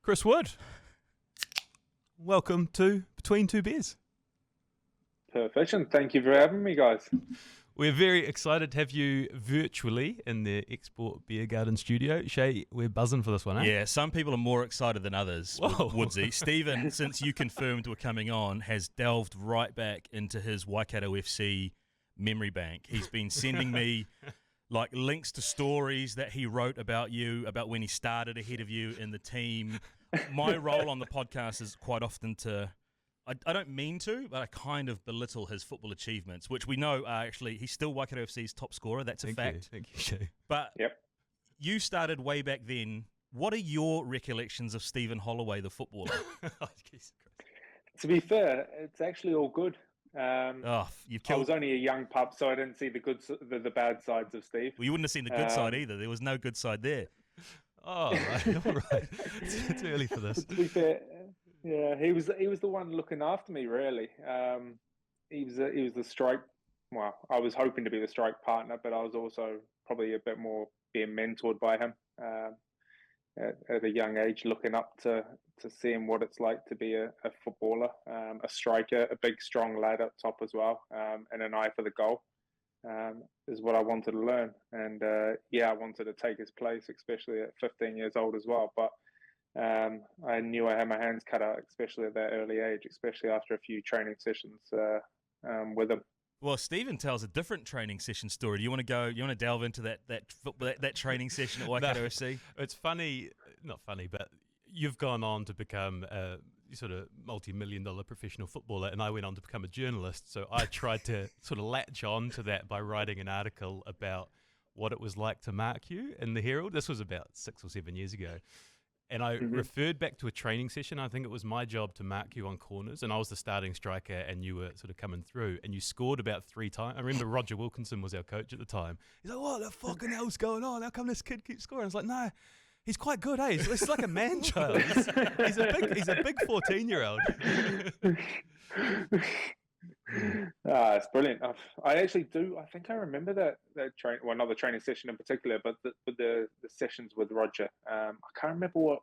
Chris Wood, welcome to Between Two Beers. Perfection. Thank you for having me, guys. We're very excited to have you virtually in the Export Beer Garden studio. Shay, we're buzzing for this one, eh? Yeah, some people are more excited than others, Woodsy. Stephen, since you confirmed we're coming on, has delved right back into his Waikato FC memory bank. He's been sending me like links to stories that he wrote about you, about when he started ahead of you in the team. My role on the podcast is quite often I don't mean to, but I kind of belittle his football achievements, which we know are actually, he's still Waikato FC's top scorer. That's a fact. Thank you, Shay. But Yep. you started way back then. What are your recollections of Stephen Holloway, the footballer? Oh, Jesus Christ. To be fair, it's actually all good. Oh, you've I killed. was only a young pup, so I didn't see the bad sides of Steve. Well, you wouldn't have seen the good side either. There was no good side there. Oh, right. All right. It's early for this. To be fair, yeah, he was the one looking after me, really. He was the strike. Well, I was hoping to be the strike partner, but I was also probably a bit more being mentored by him at a young age, looking up to seeing what it's like to be a footballer, a striker, a big, strong lad up top as well, and an eye for the goal. Is what I wanted to learn. And I wanted to take his place, especially at 15 years old as well. But I knew I had my hands cut out, especially at that early age, especially after a few training sessions with him. Well, Stephen tells a different training session story. Do you want to go? You want to delve into that training session at Waikato FC? It's funny, not funny, but you've gone on to become a sort of multi-million-dollar professional footballer, and I went on to become a journalist. So I tried to sort of latch on to that by writing an article about what it was like to mark you in the Herald. This was about 6 or 7 years ago. And I referred back to a training session. I think it was my job to mark you on corners, and I was the starting striker, and you were sort of coming through, and you scored about 3 times. I remember Roger Wilkinson was our coach at the time. He's like, "What the fucking hell's going on? How come this kid keeps scoring?" I was like, "No, he's quite good, eh? He's like a man child. He's a big 14-year-old." It's brilliant. I actually do. I think I remember that train. Well, not the training session in particular, but the sessions with Roger. I can't remember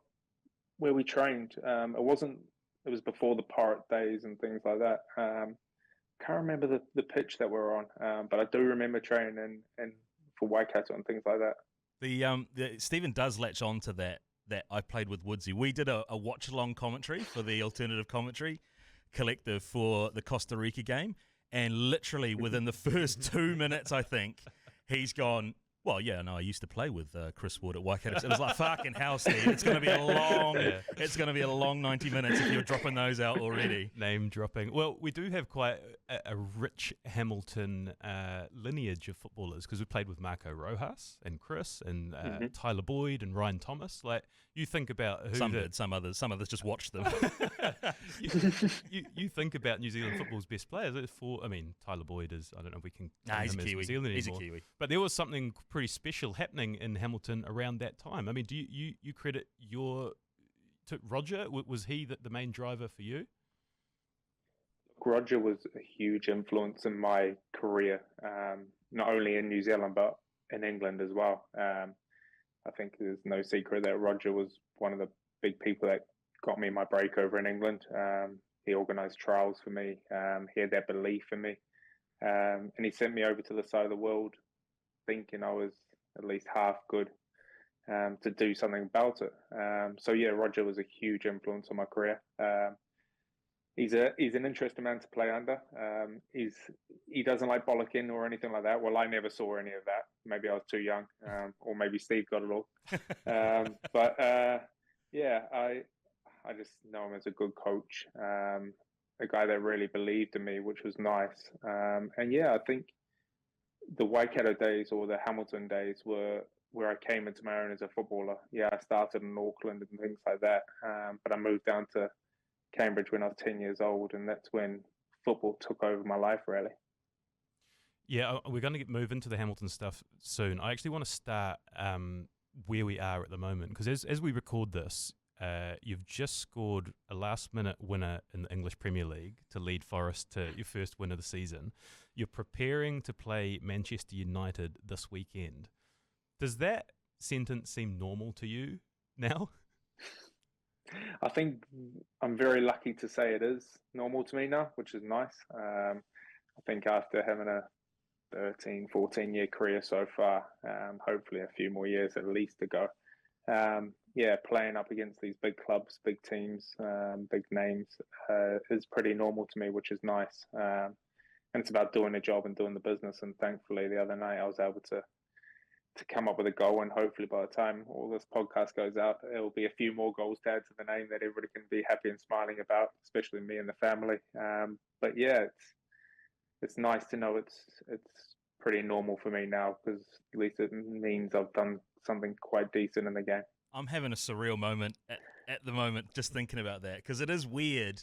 where we trained. It was before the Pirate days and things like that. Can't remember the pitch that we were on. But I do remember training and for Waikato and things like that. The Stephen does latch on to that I played with Woodsy. We did a watch along commentary for the alternative commentary collective for the Costa Rica game, and literally within the first 2 minutes, I think he's gone, "Well, yeah, no, I used to play with Chris Wood at Waikato." It was like, fucking hell, Steve, it's going to be a long 90 minutes if you're dropping those out already. Name dropping. Well, we do have quite a rich Hamilton lineage of footballers, because we played with Marco Rojas and Chris and Tyler Boyd and Ryan Thomas. Like, you think about who some others just watched them. you think about New Zealand football's best players. Tyler Boyd is, I don't know if we can he's him a as Kiwi. New Zealand He's anymore. a Kiwi. But there was something pretty special happening in Hamilton around that time. I mean, do you credit to Roger? Was he the main driver for you? Roger was a huge influence in my career, not only in New Zealand, but in England as well. I think there's no secret that Roger was one of the big people that got me my break over in England. He organised trials for me. He had that belief in me. And he sent me over to the side of the world thinking I was at least half good to do something about it. Roger was a huge influence on my career. He's an interesting man to play under. He doesn't like bollocking or anything like that. Well, I never saw any of that. Maybe I was too young, or maybe Steve got it all. I just know him as a good coach, a guy that really believed in me, which was nice. I think the Waikato days or the Hamilton days were where I came into my own as a footballer. Yeah, I started in Auckland and things like that, but I moved down to Cambridge when I was 10 years old, and that's when football took over my life, really. Yeah, we're going to move into the Hamilton stuff soon. I actually want to start where we are at the moment, because as we record this, you've just scored a last-minute winner in the English Premier League to lead Forest to your first win of the season. You're preparing to play Manchester United this weekend. Does that sentence seem normal to you now? I think I'm very lucky to say it is normal to me now, which is nice. I think after having a 13, 14-year career so far, hopefully a few more years at least to go. Playing up against these big clubs, big teams, big names is pretty normal to me, which is nice. And it's about doing the job and doing the business. And thankfully, the other night I was able to come up with a goal, and hopefully by the time all this podcast goes out, there will be a few more goals to add to the name that everybody can be happy and smiling about, especially me and the family. But yeah, it's nice to know it's pretty normal for me now, because at least it means I've done something quite decent in the game. I'm having a surreal moment at the moment just thinking about that, because it is weird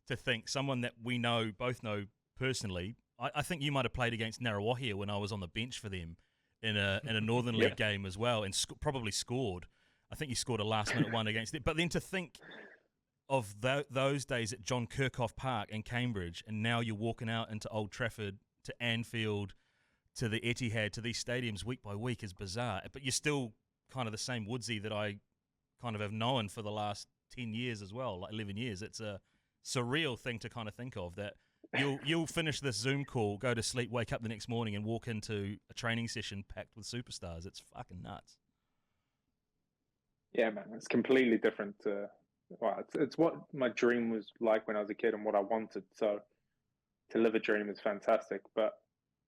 to think someone that we both know personally. I think you might have played against Narrawahia when I was on the bench for them in a Northern League game as well, and probably scored. I think you scored a last-minute one against it. But then to think of those days at John Kirkhoff Park in Cambridge, and now you're walking out into Old Trafford, to Anfield, to the Etihad, to these stadiums week by week is bizarre. But you're still kind of the same Woodsy that I kind of have known for the last 10 years as well, like 11 years. It's a surreal thing to kind of think of, that you'll finish this Zoom call, go to sleep, wake up the next morning and walk into a training session packed with superstars. It's fucking nuts. Yeah, man, it's completely different. It's what my dream was like when I was a kid and what I wanted. So to live a dream is fantastic, but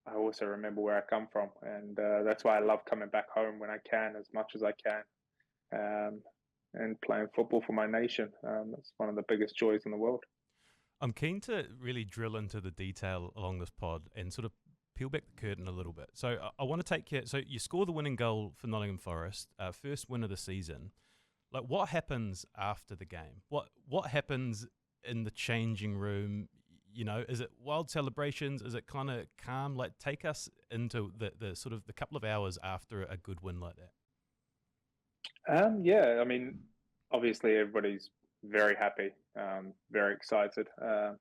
I also remember where I come from, and that's why I love coming back home when I can, as much as I can, and playing football for my nation. It's one of the biggest joys in the world. I'm keen to really drill into the detail along this pod and sort of peel back the curtain a little bit. So I want to take you. So you score the winning goal for Nottingham Forest, first win of the season. Like, what happens after the game? What happens in the changing room? You know, is it wild celebrations? Is it kind of calm? Like, take us into the sort of the couple of hours after a good win like that. I mean, obviously everybody's very happy, very excited. I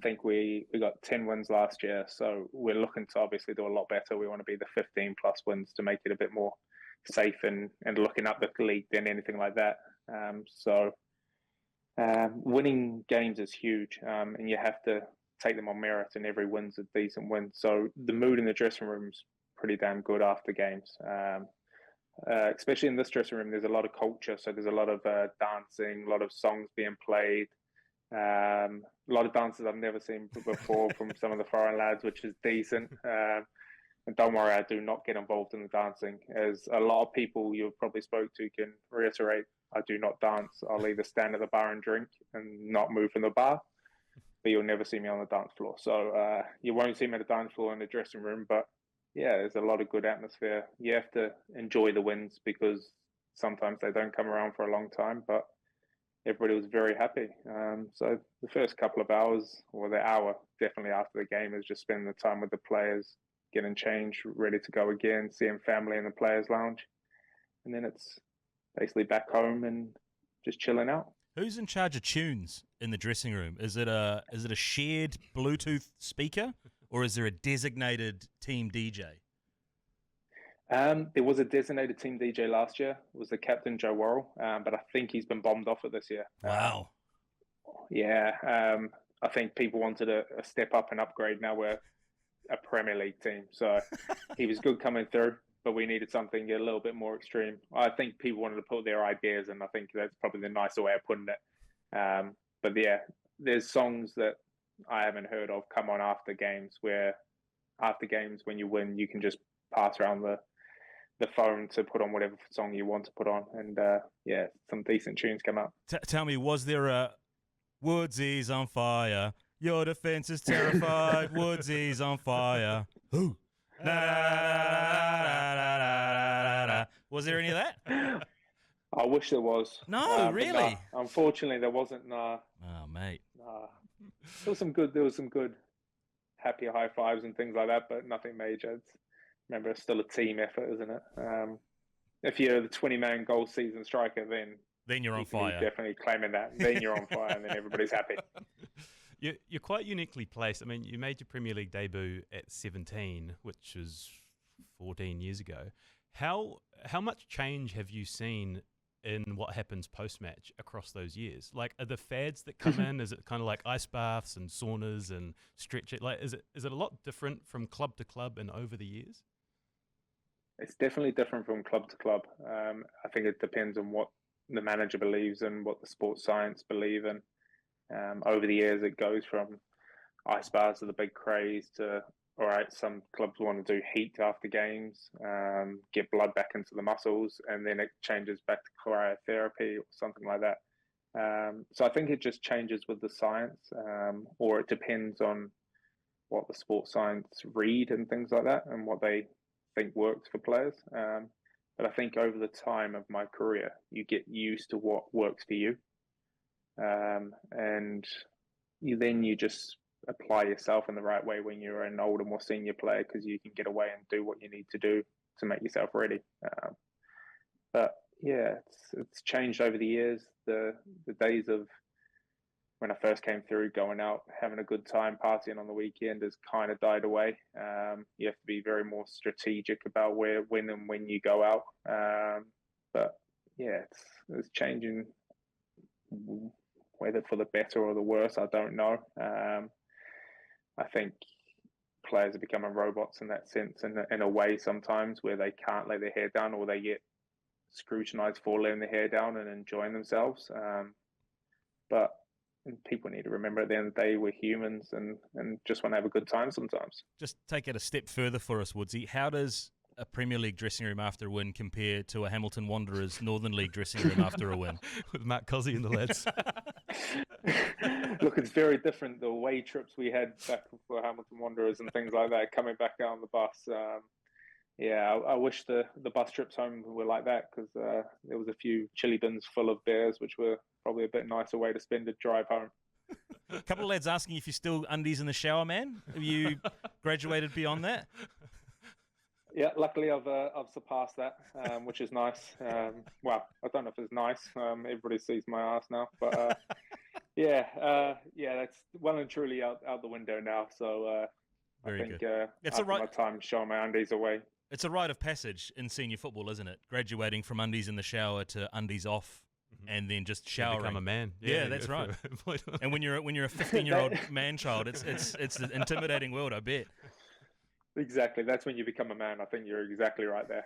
think we got 10 wins last year, so we're looking to obviously do a lot better. We want to be the 15 plus wins to make it a bit more safe and looking up the league than anything like that. Winning games is huge, and you have to take them on merit, and every win's a decent win. So the mood in the dressing room's pretty damn good after games. Especially in this dressing room, there's a lot of culture. So there's a lot of dancing, a lot of songs being played, a lot of dances I've never seen before from some of the foreign lads, which is decent. And don't worry, I do not get involved in the dancing. As a lot of people you've probably spoke to can reiterate, I do not dance. I'll either stand at the bar and drink and not move from the bar, but you'll never see me on the dance floor. So you won't see me at the dance floor in the dressing room, but yeah, there's a lot of good atmosphere. You have to enjoy the wins because sometimes they don't come around for a long time, but everybody was very happy. So the first couple of hours, or the hour definitely after the game, is just spending the time with the players, getting changed, ready to go again, seeing family in the players' lounge. And then it's basically back home and just chilling out. Who's in charge of tunes in the dressing room? Is it a shared Bluetooth speaker, or is there a designated team DJ? There was a designated team DJ last year. It was the captain, Joe Worrell, but I think he's been bombed off it this year. Wow. I think people wanted a step up and upgrade. Now we're a Premier League team. So he was good coming through, but we needed something a little bit more extreme. I think people wanted to put their ideas, and I think that's probably the nicer way of putting it. But yeah, there's songs that I haven't heard of come on after games, where after games when you win, you can just pass around the phone to put on whatever song you want to put on. And some decent tunes come out. Tell me, was there a Woodsy's on fire? Your defense is terrified. Woodsy's on fire. Who? Was there any of that? I wish there was. No, really? Unfortunately, there wasn't. Oh, mate. There was some good happy high fives and things like that, but nothing major. Remember, it's still a team effort, isn't it? If you're the 20-man goal season striker, then you're on fire. Definitely claiming that. Then you're on fire, and then everybody's happy. You're quite uniquely placed. I mean, you made your Premier League debut at 17, which was 14 years ago. How much change have you seen in what happens post-match across those years? Like, are the fads that come in, is it kind of like ice baths and saunas and stretching? Like, is it a lot different from club to club and over the years? It's definitely different from club to club. I think it depends on what the manager believes in, what the sports science believe in. Over the years, it goes from ice baths are the big craze to, all right, some clubs want to do heat after games, get blood back into the muscles, and then it changes back to cryotherapy or something like that. So I think it just changes with the science, or it depends on what the sports science read and things like that, and what they think works for players. But I think over the time of my career, you get used to what works for you, and you just apply yourself in the right way when you're an older, more senior player, because you can get away and do what you need to do to make yourself ready. But yeah, it's changed over the years. The days of when I first came through, going out, having a good time, partying on the weekend has kind of died away. You have to be very more strategic about when you go out. But yeah, it's changing, whether for the better or the worse, I don't know. I think players are becoming robots in that sense, in a way sometimes, where they can't lay their hair down, or they get scrutinised for laying their hair down and enjoying themselves. But people need to remember, at the end of the day, we're humans and just want to have a good time sometimes. Just take it a step further for us, Woodsy. How does a Premier League dressing room after a win compare to a Hamilton Wanderers Northern League dressing room after a win? With Matt Cozzy and the lads. Look, it's very different. The away trips we had back for Hamilton Wanderers and things like that, coming back out on the bus. I wish the bus trips home were like that, because there was a few chili bins full of beers, which were probably a bit nicer way to spend a drive home. A couple of lads asking if you're still undies in the shower, man. Have you graduated beyond that? Yeah, luckily I've surpassed that, which is nice. Well, I don't know if it's nice. Everybody sees my ass now, but that's well and truly out the window now. So Very I think good. It's after my time showing my undies away. It's a rite of passage in senior football, isn't it? Graduating from undies in the shower to undies off, and then just showering. Become a man. Yeah, that's right. And when you're a 15-year-old man child, it's an intimidating world, I bet. Exactly. That's when you become a man. I think you're exactly right there.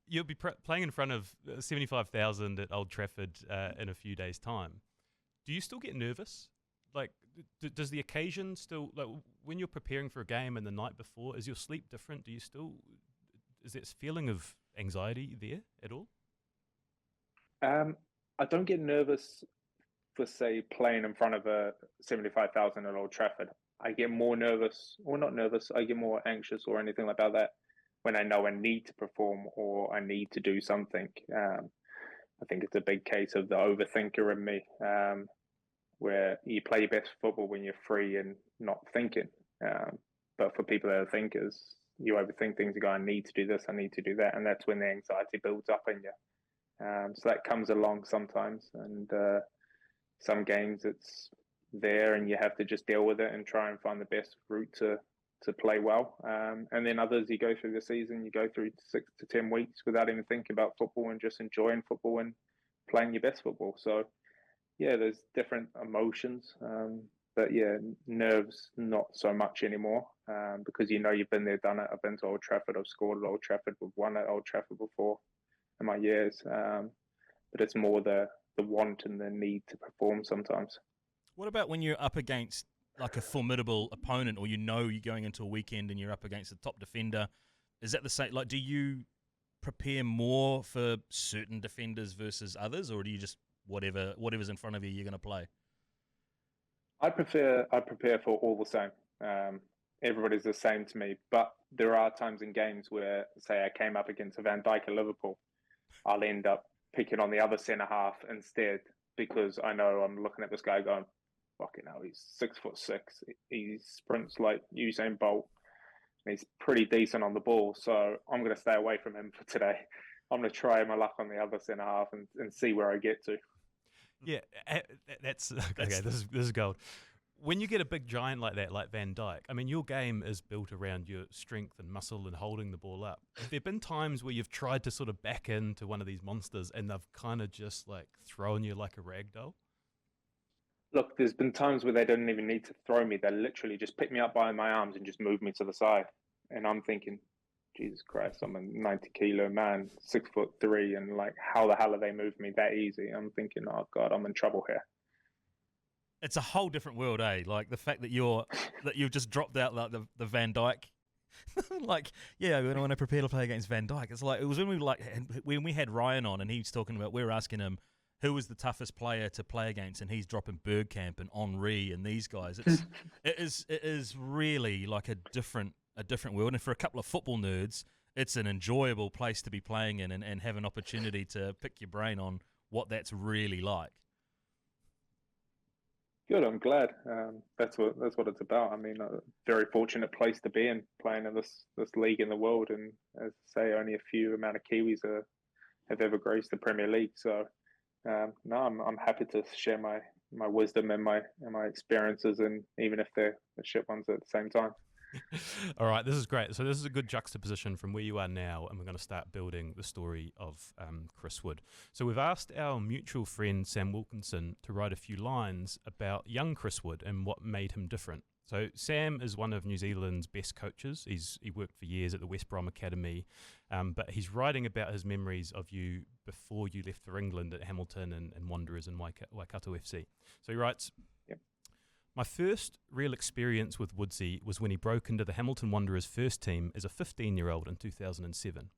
You'll be playing in front of 75,000 at Old Trafford in a few days' time. Do you still get nervous? Like, does the occasion still, like, when you're preparing for a game and the night before, is your sleep different? Is there this feeling of anxiety there at all? I don't get nervous for, say, playing in front of a 75,000 at Old Trafford. I get more nervous, or not nervous, I get more anxious or anything like that when I know I need to perform or I need to do something. I think it's a big case of the overthinker in me, where you play your best football when you're free and not thinking. But for people that are thinkers, you overthink things. You go, I need to do this, I need to do that. And that's when the anxiety builds up in you. So that comes along sometimes. And some games it's there and you have to just deal with it and try and find the best route to play well. And then others, you go through the season, you go through 6 to 10 weeks without even thinking about football and just enjoying football and playing your best football. So yeah, there's different emotions. But yeah, nerves, not so much anymore, because you've been there, done it. I've been to Old Trafford, I've scored at Old Trafford, we've won at Old Trafford before in my years. But it's more the want and the need to perform sometimes. What about when you're up against like a formidable opponent, or you're going into a weekend and you're up against the top defender? Is that the same? Like, do you prepare more for certain defenders versus others, or do you just whatever's in front of you, you're going to play? I prepare for all the same. Everybody's the same to me, but there are times in games where, say, I came up against a Van Dijk at Liverpool, I'll end up picking on the other centre half instead, because I know I'm looking at this guy going, fucking hell, he's 6'6". He sprints like Usain Bolt. He's pretty decent on the ball, so I'm going to stay away from him for today. I'm going to try my luck on the other centre half and see where I get to. Yeah, that's okay. This is gold. when you get a big giant like that, like Van Dijk, I mean, your game is built around your strength and muscle and holding the ball up. Have there been times where you've tried to sort of back into one of these monsters and they've kind of just like thrown you like a rag doll? Look, there's been times where they don't even need to throw me. They literally just pick me up by my arms and just move me to the side. And I'm thinking, Jesus Christ, I'm a 90-kilo man, 6'3", and like, how the hell are they moving me that easy? I'm thinking, oh God, I'm in trouble here. It's a whole different world, eh? Like the fact that you've just dropped out like the Van Dijk. Like, yeah, when I prepare to play against Van Dijk, it's like it was when we had Ryan on and he was talking about, we were asking him who was the toughest player to play against, and he's dropping Bergkamp and Henry and these guys. It is really like a different world, and for a couple of football nerds, it's an enjoyable place to be playing in and have an opportunity to pick your brain on what that's really like. Good, I'm glad. That's what it's about. I mean, a very fortunate place to be in, playing in this league in the world, and as I say, only a few amount of Kiwis have ever graced the Premier League. So, no, I'm happy to share my wisdom and my experiences, and even if they're the shit ones at the same time. All right, this is great. So this is a good juxtaposition from where you are now, and we're going to start building the story of Chris Wood. So we've asked our mutual friend Sam Wilkinson to write a few lines about young Chris Wood and what made him different. So Sam is one of New Zealand's best coaches. He worked for years at the West Bromwich Academy, but he's writing about his memories of you before you left for England at Hamilton and Wanderers and Waikato FC. So he writes, my first real experience with Woodsy was when he broke into the Hamilton Wanderers first team as a 15-year-old in 2007.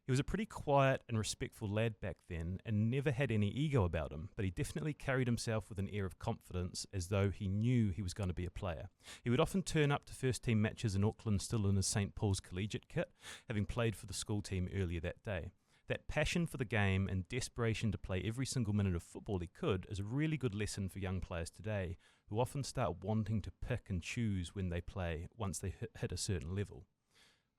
He was a pretty quiet and respectful lad back then and never had any ego about him, but he definitely carried himself with an air of confidence as though he knew he was going to be a player. He would often turn up to first team matches in Auckland still in his St Paul's collegiate kit, having played for the school team earlier that day. That passion for the game and desperation to play every single minute of football he could is a really good lesson for young players today, who often start wanting to pick and choose when they play once they hit a certain level.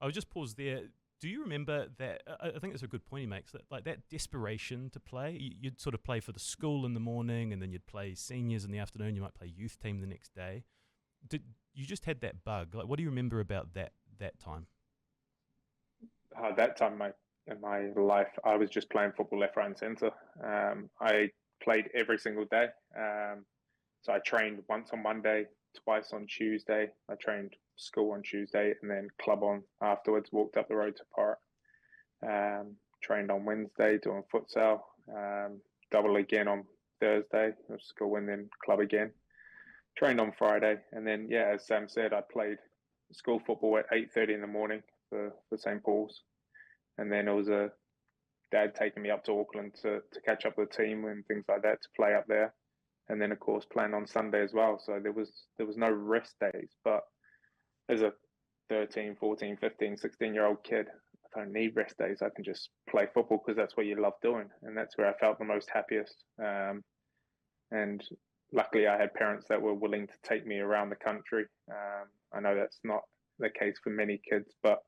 I would just pause there. Do you remember that? I think that's a good point he makes, that like that desperation to play. You'd sort of play for the school in the morning, and then you'd play seniors in the afternoon. You might play youth team the next day. You just had that bug? Like, what do you remember about that time? That time in my life, I was just playing football left, right, and centre. I played every single day. So I trained once on Monday, twice on Tuesday. I trained school on Tuesday and then club on afterwards, walked up the road to Park. Trained on Wednesday doing futsal, double again on Thursday, school and then club again. Trained on Friday. And then, yeah, as Sam said, I played school football at 8:30 in the morning for St. Paul's. And then it was a dad taking me up to Auckland to catch up with the team and things like that, to play up there. And then, of course, playing on Sunday as well. So there was no rest days. But as a 13, 14, 15, 16-year-old kid, I don't need rest days. I can just play football because that's what you love doing. And that's where I felt the most happiest. And luckily, I had parents that were willing to take me around the country. I know that's not the case for many kids, but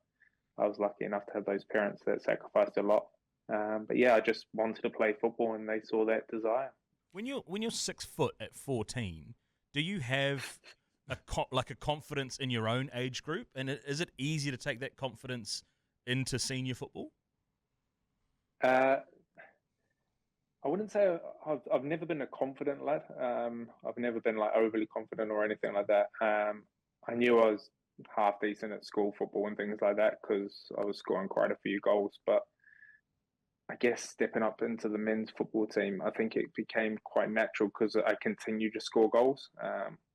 I was lucky enough to have those parents that sacrificed a lot. But yeah, I just wanted to play football, and they saw that desire. When you're 6 foot at 14, do you have a confidence in your own age group, and is it easy to take that confidence into senior football? I wouldn't say I've never been a confident lad. I've never been like overly confident or anything like that. I knew I was half decent at school football and things like that because I was scoring quite a few goals, but I guess stepping up into the men's football team, I think it became quite natural because I continued to score goals,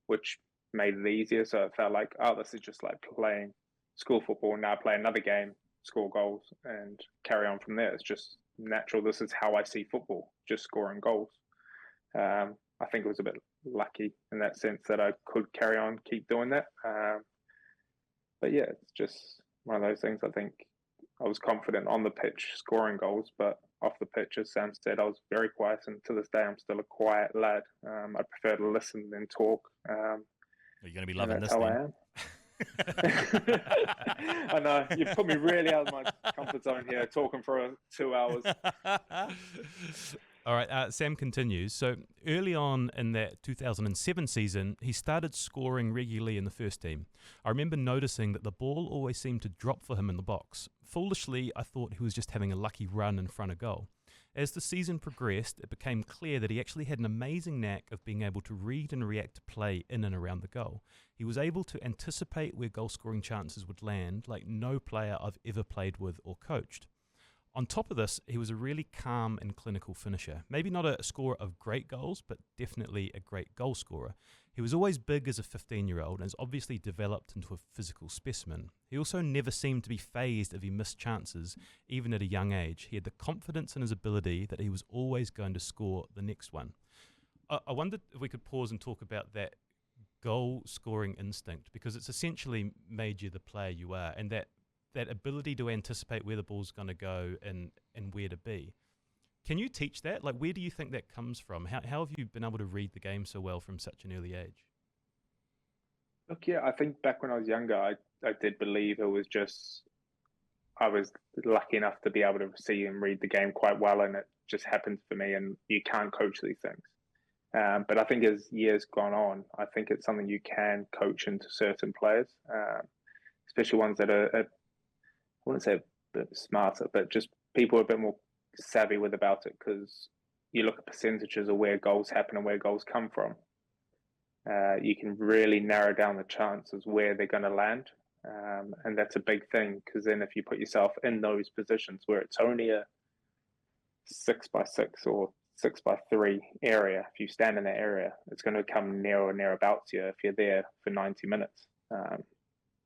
which made it easier. So it felt like, oh, this is just like playing school football. Now play another game, score goals, and carry on from there. It's just natural. This is how I see football, just scoring goals. I think it was a bit lucky in that sense that I could carry on, keep doing that. But yeah, it's just one of those things. I think I was confident on the pitch, scoring goals, but off the pitch, as Sam said, I was very quiet, and to this day, I'm still a quiet lad. I prefer to listen than talk. You're going to be loving this how then. I am. I know, you've put me really out of my comfort zone here, talking for 2 hours. All right, Sam continues. So early on in that 2007 season, he started scoring regularly in the first team. I remember noticing that the ball always seemed to drop for him in the box. Foolishly, I thought he was just having a lucky run in front of goal. As the season progressed, it became clear that he actually had an amazing knack of being able to read and react to play in and around the goal. He was able to anticipate where goal-scoring chances would land like no player I've ever played with or coached. On top of this, he was a really calm and clinical finisher. Maybe not a scorer of great goals, but definitely a great goal scorer. He was always big as a 15-year-old and has obviously developed into a physical specimen. He also never seemed to be fazed if he missed chances, even at a young age. He had the confidence in his ability that he was always going to score the next one. I wondered if we could pause and talk about that goal-scoring instinct, because it's essentially made you the player you are, and that ability to anticipate where the ball's going to go and where to be. Can you teach that? Like, where do you think that comes from? How have you been able to read the game so well from such an early age? Look, yeah, I think back when I was younger, I did believe it was just, I was lucky enough to be able to see and read the game quite well, and it just happened for me, and you can't coach these things. But I think as years gone on, I think it's something you can coach into certain players, especially ones that are, I wouldn't say a bit smarter, but just people are a bit more savvy about it, because you look at percentages of where goals happen and where goals come from. You can really narrow down the chances where they're going to land. And that's a big thing, because then if you put yourself in those positions where it's only a 6x6 or 6x3 area, if you stand in that area, it's going to come near or nearabouts you if you're there for 90 minutes.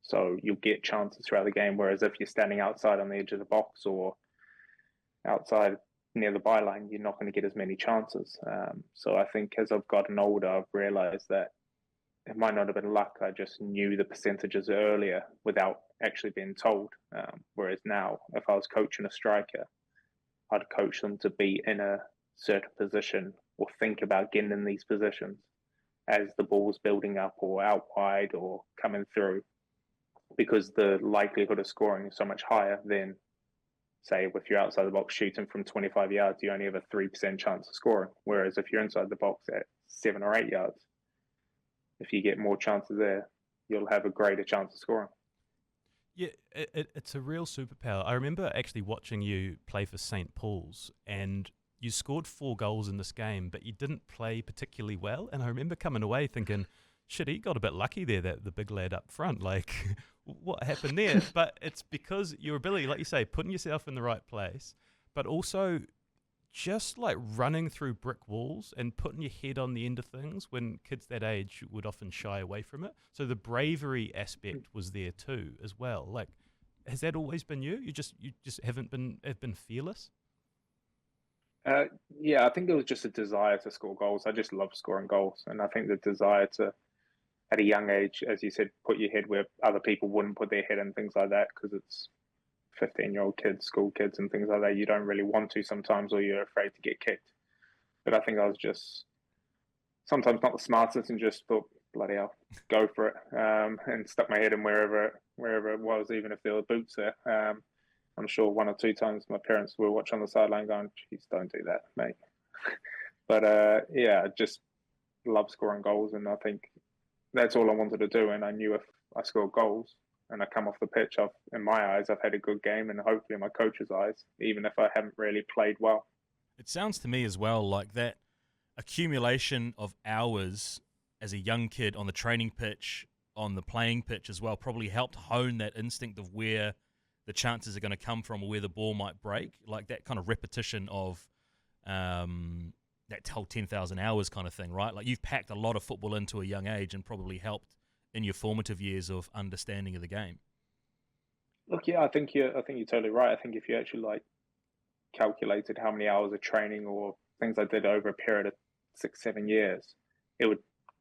So you'll get chances throughout the game, whereas if you're standing outside on the edge of the box or outside near the byline, you're not going to get as many chances. So I think as I've gotten older, I've realised that it might not have been luck. I just knew the percentages earlier without actually being told. Whereas now, if I was coaching a striker, I'd coach them to be in a certain position or think about getting in these positions as the ball's building up or out wide or coming through, because the likelihood of scoring is so much higher than, say, if you're outside the box shooting from 25 yards, you only have a 3% chance of scoring. Whereas if you're inside the box at 7 or 8 yards, if you get more chances there, you'll have a greater chance of scoring. Yeah, it's a real superpower. I remember actually watching you play for St. Paul's, and you scored 4 goals in this game, but you didn't play particularly well. And I remember coming away thinking, shit, he got a bit lucky there, the big lad up front. Like, what happened there? But it's because your ability, like you say, putting yourself in the right place, but also just like running through brick walls and putting your head on the end of things when kids that age would often shy away from it. So the bravery aspect was there too, as well. Like, has that always been you? You just have been fearless? Yeah, I think it was just a desire to score goals. I just love scoring goals, and I think the desire to, at a young age, as you said, put your head where other people wouldn't put their head and things like that, because it's 15-year-old kids, school kids and things like that. You don't really want to sometimes, or you're afraid to get kicked. But I think I was just sometimes not the smartest and just thought, bloody hell, go for it, and stuck my head in wherever it was, even if there were boots there. I'm sure 1 or 2 times my parents were watching on the sideline going, geez, don't do that, mate. But yeah, I just love scoring goals, and I think that's all I wanted to do. And I knew if I scored goals and I come off the pitch, in my eyes, I've had a good game, and hopefully in my coach's eyes, even if I haven't really played well. It sounds to me as well like that accumulation of hours as a young kid on the training pitch, on the playing pitch as well, probably helped hone that instinct of where the chances are going to come from or where the ball might break. Like that kind of repetition of that whole 10,000 hours kind of thing, right? Like you've packed a lot of football into a young age and probably helped in your formative years of understanding of the game. Look, yeah, I think you're totally right. I think if you actually calculated how many hours of training or things I did over a period of 6-7 years, it would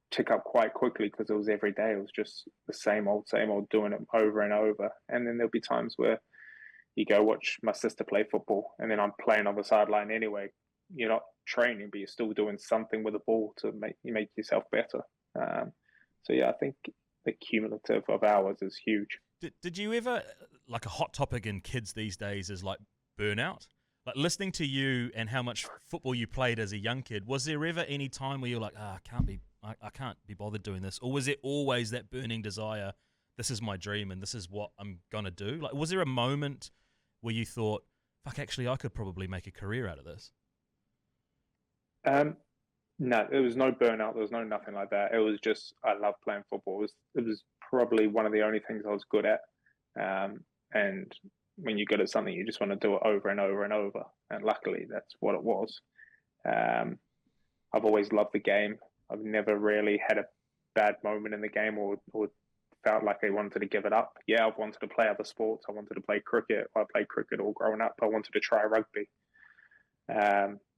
tick up quite quickly, because it was every day. It was just the same old, doing it over and over. And then there'll be times where you go watch my sister play football, and then I'm playing on the sideline anyway. You're not training, but you're still doing something with the ball to make yourself better. So yeah, I think the cumulative of hours is huge. Did you ever, like a hot topic in kids these days is like burnout? Like listening to you and how much football you played as a young kid, was there ever any time where you're like, I can't be bothered doing this? Or was it always that burning desire, this is my dream and this is what I'm going to do? Like, was there a moment where you thought, fuck, actually, I could probably make a career out of this? No, there was no burnout. There was no nothing like that. It was just, I love playing football. It was probably one of the only things I was good at. And when you're good at something, you just want to do it over and over and over. And luckily, that's what it was. I've always loved the game. I've never really had a bad moment in the game or felt like I wanted to give it up. Yeah, I've wanted to play other sports. I wanted to play cricket. I played cricket all growing up. I wanted to try rugby.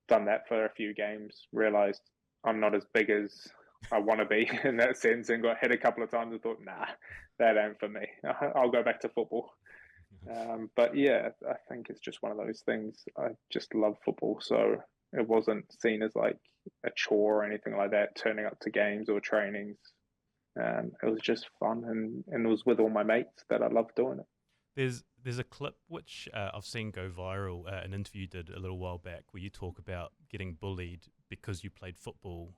Done that for a few games, realised I'm not as big as I want to be in that sense, and got hit a couple of times and thought, nah, that ain't for me. I'll go back to football. But yeah, I think it's just one of those things. I just love football, so it wasn't seen as like a chore or anything like that, turning up to games or trainings. It was just fun, and it was with all my mates that I loved doing it. There's a clip which I've seen go viral, an interview you did a little while back, where you talk about getting bullied because you played football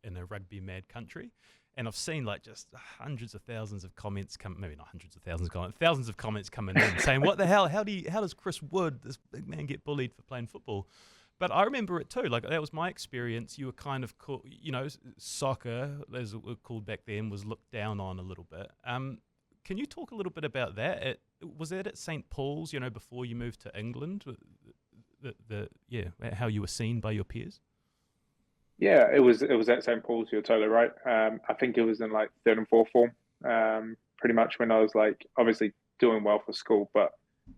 in a rugby mad country. And I've seen like just hundreds of thousands of comments come, maybe not hundreds of thousands of comments, thousands of comments coming in saying, what the hell, how does Chris Wood, this big man, get bullied for playing football? But I remember it too. Like, that was my experience. You were kind of, soccer, as it was called back then, was looked down on a little bit. Can you talk a little bit about that? Was that at St. Paul's, before you moved to England? How you were seen by your peers? Yeah, it was at St. Paul's. You're totally right. I think it was in like third and fourth form, pretty much when I was like obviously doing well for school, but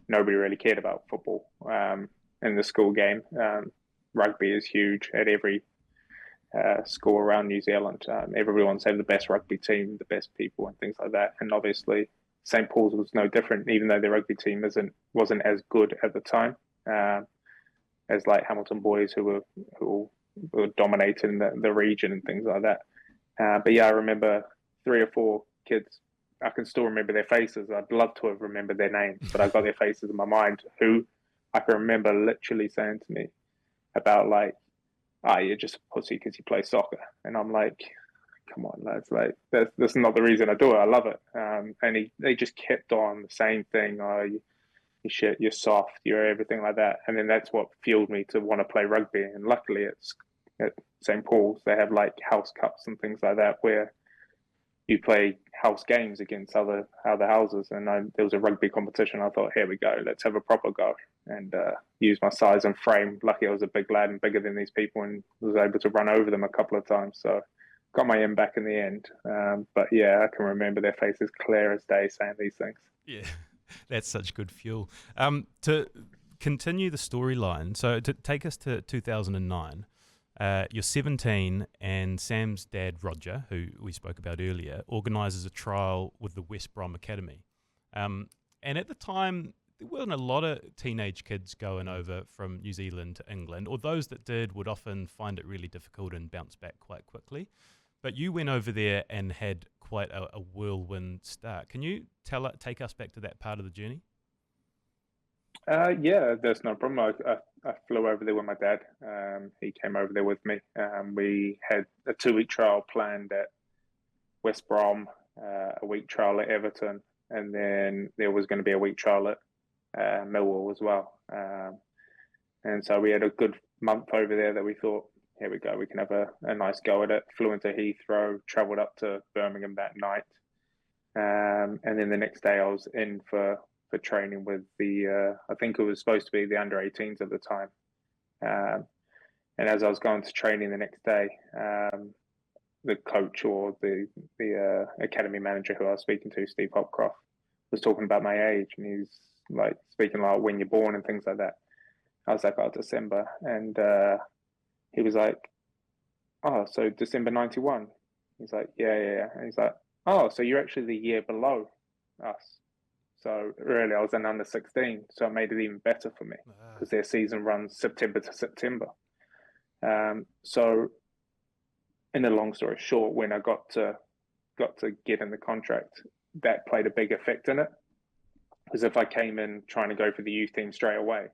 nobody really cared about football in the school game. Rugby is huge at every school around New Zealand. Everyone wants to have the best rugby team, the best people, and things like that. And obviously, St. Paul's was no different, even though the rugby team wasn't as good at the time as like Hamilton Boys, who were dominating the region and things like that. But yeah, I remember 3 or 4 kids. I can still remember their faces. I'd love to have remembered their names, but I got their faces in my mind, who I can remember literally saying to me about like, you're just a pussy because you play soccer. And I'm like, come on, lads, like that's not the reason I do it. I love it. And they just kept on the same thing. You shit, you're soft, you're everything like that. And then that's what fueled me to want to play rugby. And luckily it's at St. Paul's, they have like house cups and things like that where you play house games against other houses. And there was a rugby competition. I thought, here we go, let's have a proper go. And use my size and frame. Lucky I was a big lad and bigger than these people, and was able to run over them a couple of times. So got my end back in the end. But yeah, I can remember their faces clear as day saying these things. Yeah, that's such good fuel. To continue the storyline, so to take us to 2009, you're 17 and Sam's dad, Roger, who we spoke about earlier, organises a trial with the West Brom Academy. And at the time, there weren't a lot of teenage kids going over from New Zealand to England, or those that did would often find it really difficult and bounce back quite quickly. But you went over there and had quite a whirlwind start. Can you take us back to that part of the journey? Yeah, there's no problem. I flew over there with my dad. He came over there with me. We had a 2-week trial planned at West Brom, a week trial at Everton, and then there was going to be a week trial at Millwall as well. And so we had a good month over there that we thought, here we go, we can have a nice go at it. Flew into Heathrow, travelled up to Birmingham that night. And then the next day I was in for training with I think it was supposed to be the under-18s at the time. And as I was going to training the next day, the coach or the academy manager who I was speaking to, Steve Hopcroft, was talking about my age, and he's like speaking like when you're born and things like that. I was like, December. And he was like, so December 91. He's like, yeah. And he's like, so you're actually the year below us. So really, I was an under 16, so it made it even better for me because their season runs September to September. So, in a long story short, when I got to get in the contract, that played a big effect in it. Because if I came in trying to go for the youth team straight away,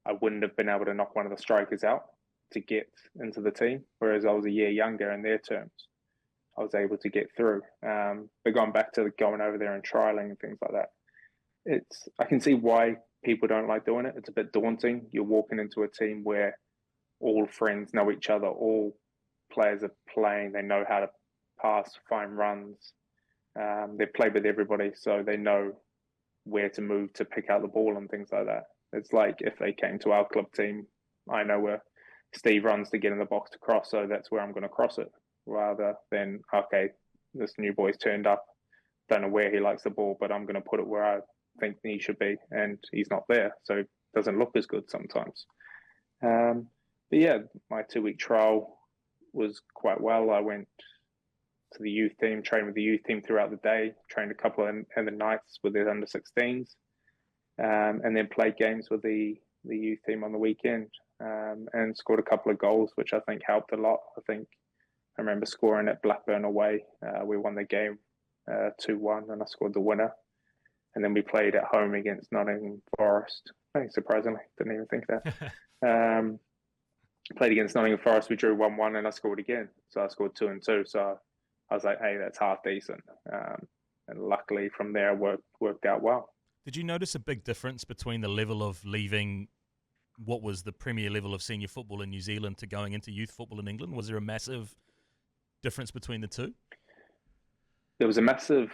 I wouldn't have been able to knock one of the strikers out to get into the team, whereas I was a year younger in their terms. I was able to get through. But going back to going over there and trialing and things like that, I can see why people don't like doing it. It's a bit daunting. You're walking into a team where all friends know each other, all players are playing, they know how to pass, find runs. They've played with everybody, so they know where to move to pick out the ball and things like that. It's like if they came to our club team, I know where Steve runs to get in the box to cross, so that's where I'm going to cross it, rather than, okay, this new boy's turned up, don't know where he likes the ball, but I'm going to put it where I think he should be, and he's not there, so it doesn't look as good sometimes. But yeah, my 2-week trial was quite well. I went to the youth team, trained with the youth team throughout the day, trained a couple in the nights with the under-16s, and then played games with the youth team on the weekend, and scored a couple of goals, which I think helped a lot. I remember scoring at Blackburn away. We won the game 2-1, and I scored the winner. And then we played at home against Nottingham Forest. I think, surprisingly, didn't even think that. Played against Nottingham Forest, we drew 1-1, and I scored again. So I scored 2 and 2. So I was like, hey, that's half decent. And luckily from there, worked out well. Did you notice a big difference between the level of leaving what was the premier level of senior football in New Zealand to going into youth football in England? Was there a massive difference between the two? There was a massive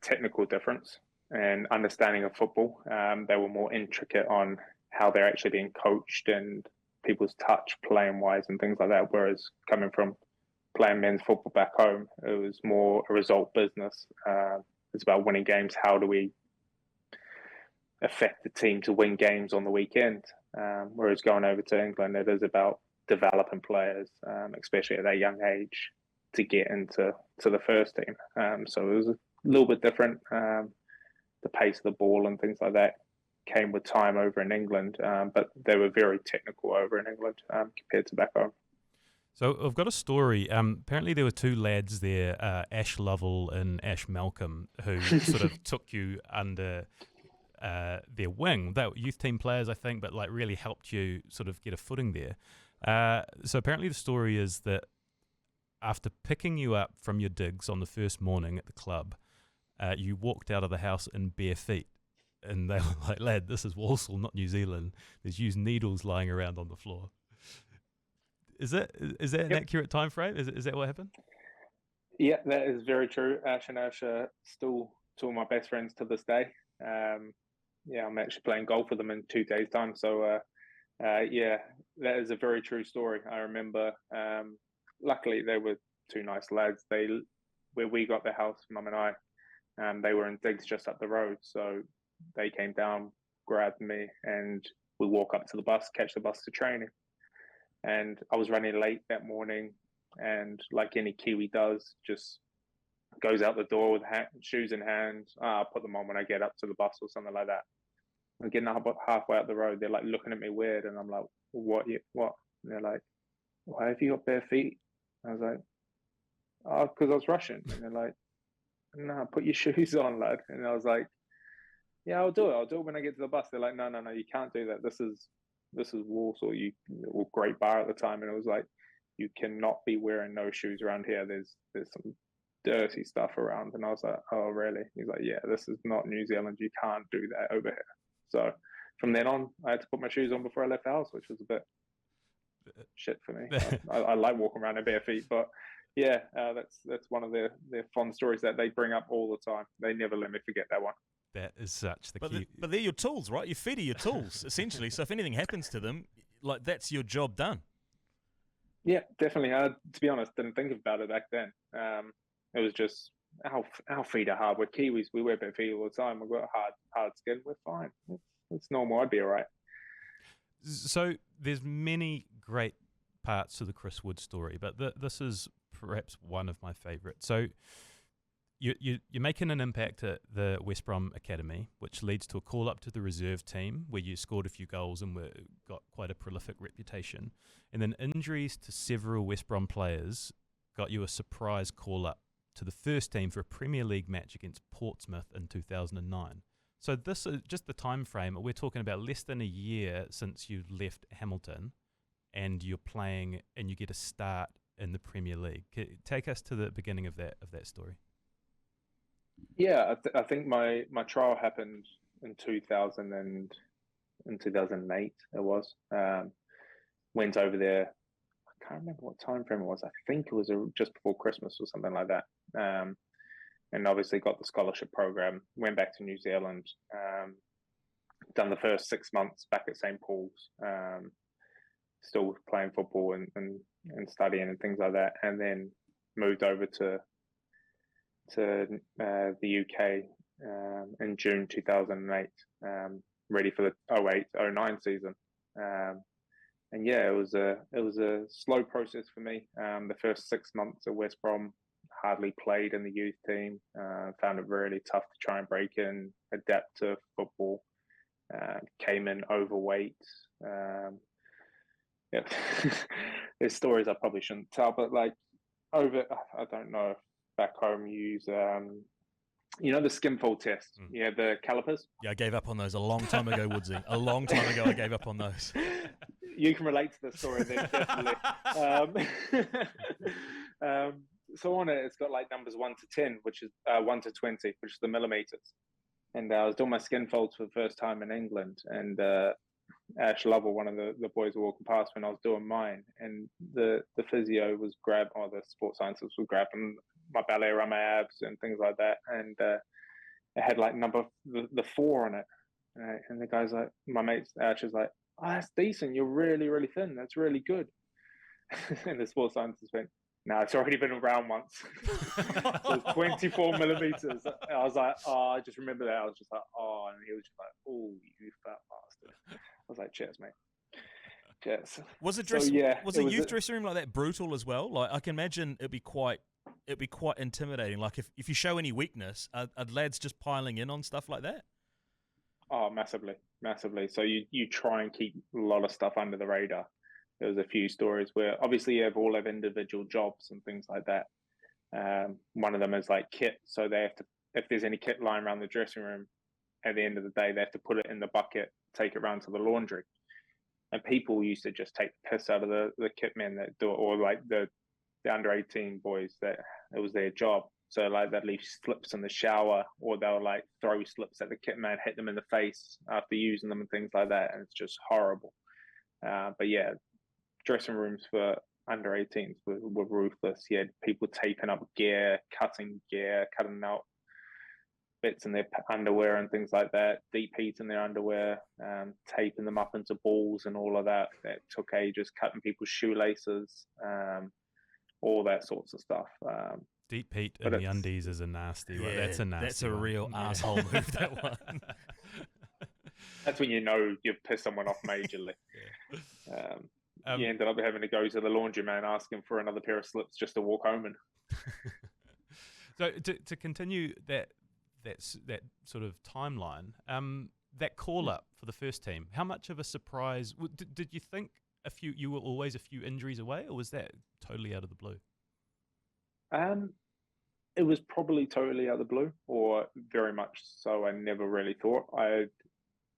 technical difference and understanding of football. They were more intricate on how they're actually being coached and people's touch playing wise and things like that. Whereas coming from playing men's football back home, it was more a result business. It's about winning games. How do we affect the team to win games on the weekend? Whereas going over to England, it is about developing players, especially at that young age, to get into the first team. So it was a little bit different. The pace of the ball and things like that came with time over in England, but they were very technical over in England compared to back home. So I've got a story. Apparently there were 2 lads there, Ash Lovell and Ash Malcolm, who sort of took you under their wing. They were youth team players, I think, but like really helped you sort of get a footing there. So apparently the story is that after picking you up from your digs on the first morning at the club, you walked out of the house in bare feet. And they were like, lad, this is Walsall, not New Zealand. There's used needles lying around on the floor. Is that an accurate time frame? Is that what happened? Yeah, that is very true. Ash and Ash are still 2 of my best friends to this day. I'm actually playing golf with them in 2 days' time. So, that is a very true story. I remember, luckily, they were 2 nice lads. Where we got the house, Mum and I, they were in digs just up the road. So they came down, grabbed me, and we walk up to the bus, catch the bus to training. And I was running late that morning, and like any Kiwi does, just goes out the door with shoes in hand. I'll put them on when I get up to the bus or something like that. I'm getting halfway up the road. They're like looking at me weird, and I'm like, "What? What?" And they're like, "Why have you got bare feet?" I was like, "Oh, because I was rushing." And they're like, "No, put your shoes on, lad." And I was like, "Yeah, I'll do it. I'll do it when I get to the bus." They're like, "No, you can't do that. This is Walsall, or Great Bar at the time." And it was like, you cannot be wearing no shoes around here. There's some dirty stuff around. And I was like, "Oh, really?" He's like, "Yeah, this is not New Zealand. You can't do that over here." So from then on, I had to put my shoes on before I left the house, which was a bit shit for me. I like walking around in bare feet, but yeah, that's one of their fond stories that they bring up all the time. They never let me forget that one. That is such the key. But they're your tools, right? Your feet are your tools, essentially. So if anything happens to them, like that's your job done. Yeah, definitely. To be honest, didn't think about it back then. It was just our feet are hard. We're Kiwis. We wear bare feet all the time. We've got hard skin. We're fine. It's normal. I'd be all right. So there's many great parts to the Chris Wood story, but this is perhaps one of my favourites. So you're making an impact at the West Brom Academy, which leads to a call up to the reserve team where you scored a few goals and got quite a prolific reputation. And then injuries to several West Brom players got you a surprise call up to the first team for a Premier League match against Portsmouth in 2009. So this is just the time frame. We're talking about less than a year since you left Hamilton, and you're playing, and you get a start in the Premier League. Take us to the beginning of that story. Yeah, I think my trial happened in 2000 and in 2008. It was went over there. I can't remember what time frame it was. I think it was just before Christmas or something like that. And obviously got the scholarship program. Went back to New Zealand. Done the first 6 months back at St. Paul's. Still playing football and studying and things like that, and then moved over to the UK in June 2008, ready for the 08-09 season. And yeah, it was a slow process for me. The first 6 months at West Brom, hardly played in the youth team. Found it really tough to try and break in, adapt to football. Came in overweight. Yeah, there's stories I probably shouldn't tell, but like I don't know if back home you use the skin fold test. Yeah, the calipers. Yeah, I gave up on those a long time ago, Woodsy. A long time ago, I gave up on those. You can relate to the story then, definitely. So on it, it's got like numbers 1 to 10, which is 1 to 20, which is the millimeters. And I was doing my skin folds for the first time in England, and Ash Lovell, one of the boys, were walking past when I was doing mine, and the physio was or the sports scientist was grabbing my belly around my abs and things like that, and it had like the 4 on it, and the guy's like, my mate Ash is like, oh, that's decent, you're really, really thin, that's really good. And the sports scientist went, no, it's already been around once. So it's 24 millimeters. I was like, oh, I just remember that. I was just like, oh, and he was just like, oh, you fat bastard. I was like, cheers, mate. Cheers. Was it youth dressing room like that brutal as well? Like, I can imagine it'd be quite intimidating. Like, if you show any weakness, are lads just piling in on stuff like that? Oh, massively. So you try and keep a lot of stuff under the radar. There was a few stories where obviously you all have individual jobs and things like that. One of them is like kit. So they have to, if there's any kit lying around the dressing room, at the end of the day, they have to put it in the bucket, take it around to the laundry. And people used to just take the piss out of the kit men that do it, or like the under 18 boys that it was their job. So like they'd leave slips in the shower, or they'll like throw slips at the kit man, hit them in the face after using them and things like that. And it's just horrible. But yeah, dressing rooms for under 18s were ruthless. You had people taping up gear, cutting out bits in their underwear and things like that, deep heat in their underwear, taping them up into balls and all of that. That took ages, cutting people's shoelaces, all that sorts of stuff. Deep heat in the undies is a nasty one. That's a nasty That's a one. real asshole move, that one. That's when you know you've pissed someone off majorly. You ended up having to go to the laundromat asking for another pair of slips just to walk home in. So to continue that sort of timeline, that call up for the first team, how much of a surprise did you think you were always a few injuries away, or was that totally out of the blue? It was probably totally out of the blue, or very much so. I never really thought. I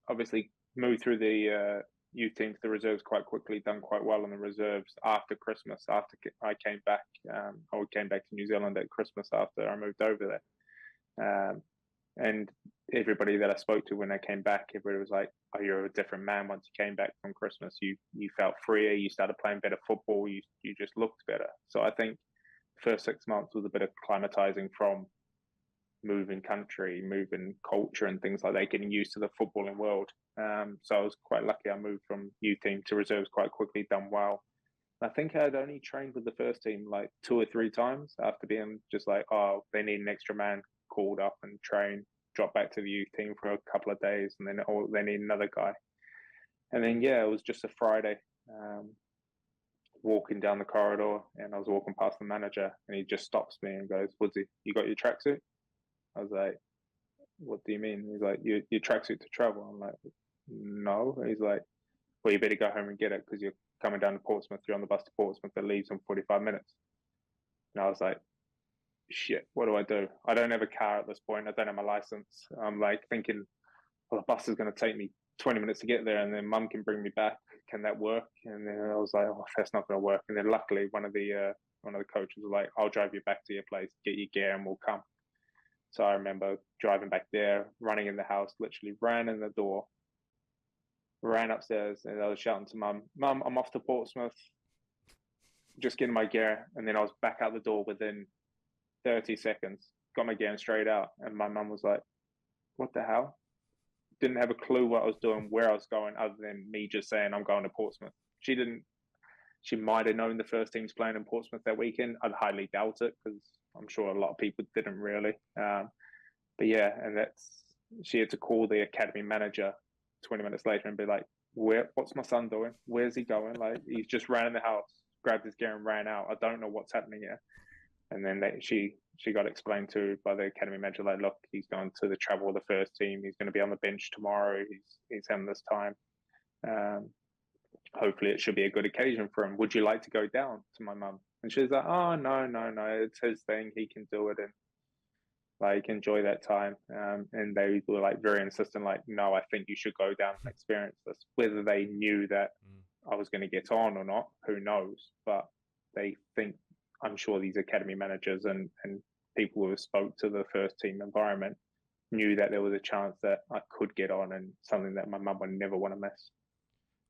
obviously moved through the youth team to the reserves quite quickly, done quite well in the reserves after Christmas. After I came back, I came back to New Zealand at Christmas after I moved over there. And everybody that I spoke to when I came back, everybody was like, oh, you're a different man once you came back from Christmas. You felt freer, you started playing better football, you just looked better. So I think the first 6 months was a bit of acclimatizing from moving country, moving culture and things like that, getting used to the footballing world. So I was quite lucky. I moved from youth team to reserves quite quickly, done well. I think I'd only trained with the first team like 2 or 3 times after being just like, oh, they need an extra man, called up and trained, dropped back to the youth team for a couple of days, and then they need another guy. And then, yeah, it was just a Friday, walking down the corridor, and I was walking past the manager, and he just stops me and goes, Woodsy, you got your tracksuit? I was like, what do you mean? He's like, your tracksuit to travel? I'm like, no. He's like, well, you better go home and get it because you're coming down to Portsmouth. You're on the bus to Portsmouth that leaves in 45 minutes. And I was like, shit, what do? I don't have a car at this point. I don't have my license. I'm like thinking, well, the bus is going to take me 20 minutes to get there, and then mum can bring me back. Can that work? And then I was like, oh, that's not going to work. And then luckily one of the coaches was like, I'll drive you back to your place, get your gear, and we'll come. So I remember driving back there, running in the house, literally ran in the door, ran upstairs, and I was shouting to mum, I'm off to Portsmouth, just getting my gear. And then I was back out the door within 30 seconds, got my gear and straight out. And my mum was like, what the hell? Didn't have a clue what I was doing, where I was going, other than me just saying I'm going to Portsmouth. She might have known the first team's playing in Portsmouth that weekend. I'd highly doubt it, because I'm sure a lot of people didn't really. But yeah, and she had to call the academy manager 20 minutes later and be like, what's my son doing? Where's he going? Like, he's just ran in the house, grabbed his gear and ran out. I don't know what's happening here. And then she got explained to by the academy manager, like, look, he's going to the travel with the first team. He's going to be on the bench tomorrow. He's having this time. Hopefully it should be a good occasion for him. Would you like to go down? To my mum. And she's like, oh, no, it's his thing. He can do it and like enjoy that time. And they were like very insistent, like, no, I think you should go down and experience this. Whether they knew that I was going to get on or not, who knows? But they think, I'm sure these academy managers and people who spoke to the first team environment knew that there was a chance that I could get on, and something that my mum would never want to miss.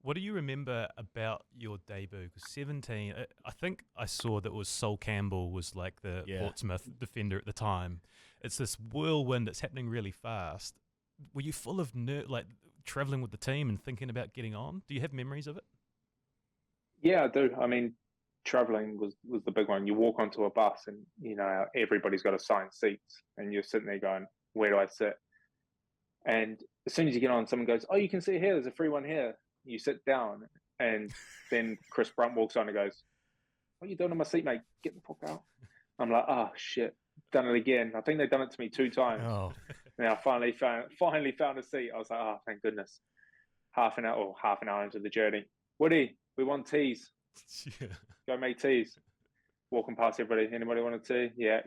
What do you remember about your debut? Because 17, I think I saw that was Sol Campbell was like the Portsmouth defender at the time. It's this whirlwind that's happening really fast. Were you full of like traveling with the team and thinking about getting on? Do you have memories of it? Yeah, I do. I mean, traveling was the big one. You walk onto a bus and, you know, everybody's got assigned seats and you're sitting there going, where do I sit? And as soon as you get on, someone goes, oh, you can sit here. There's a free one here. You sit down, and then Chris Brunt walks on and goes, what are you doing on my seat, mate? Get the fuck out. I'm like, oh, shit. Done it again. I think they've done it to me 2 times. Oh. And I finally found a seat. I was like, oh, thank goodness. Half an hour into the journey. Woody, we want teas. Yeah. Go make teas. Walking past everybody. Anybody want a tea? Yeah.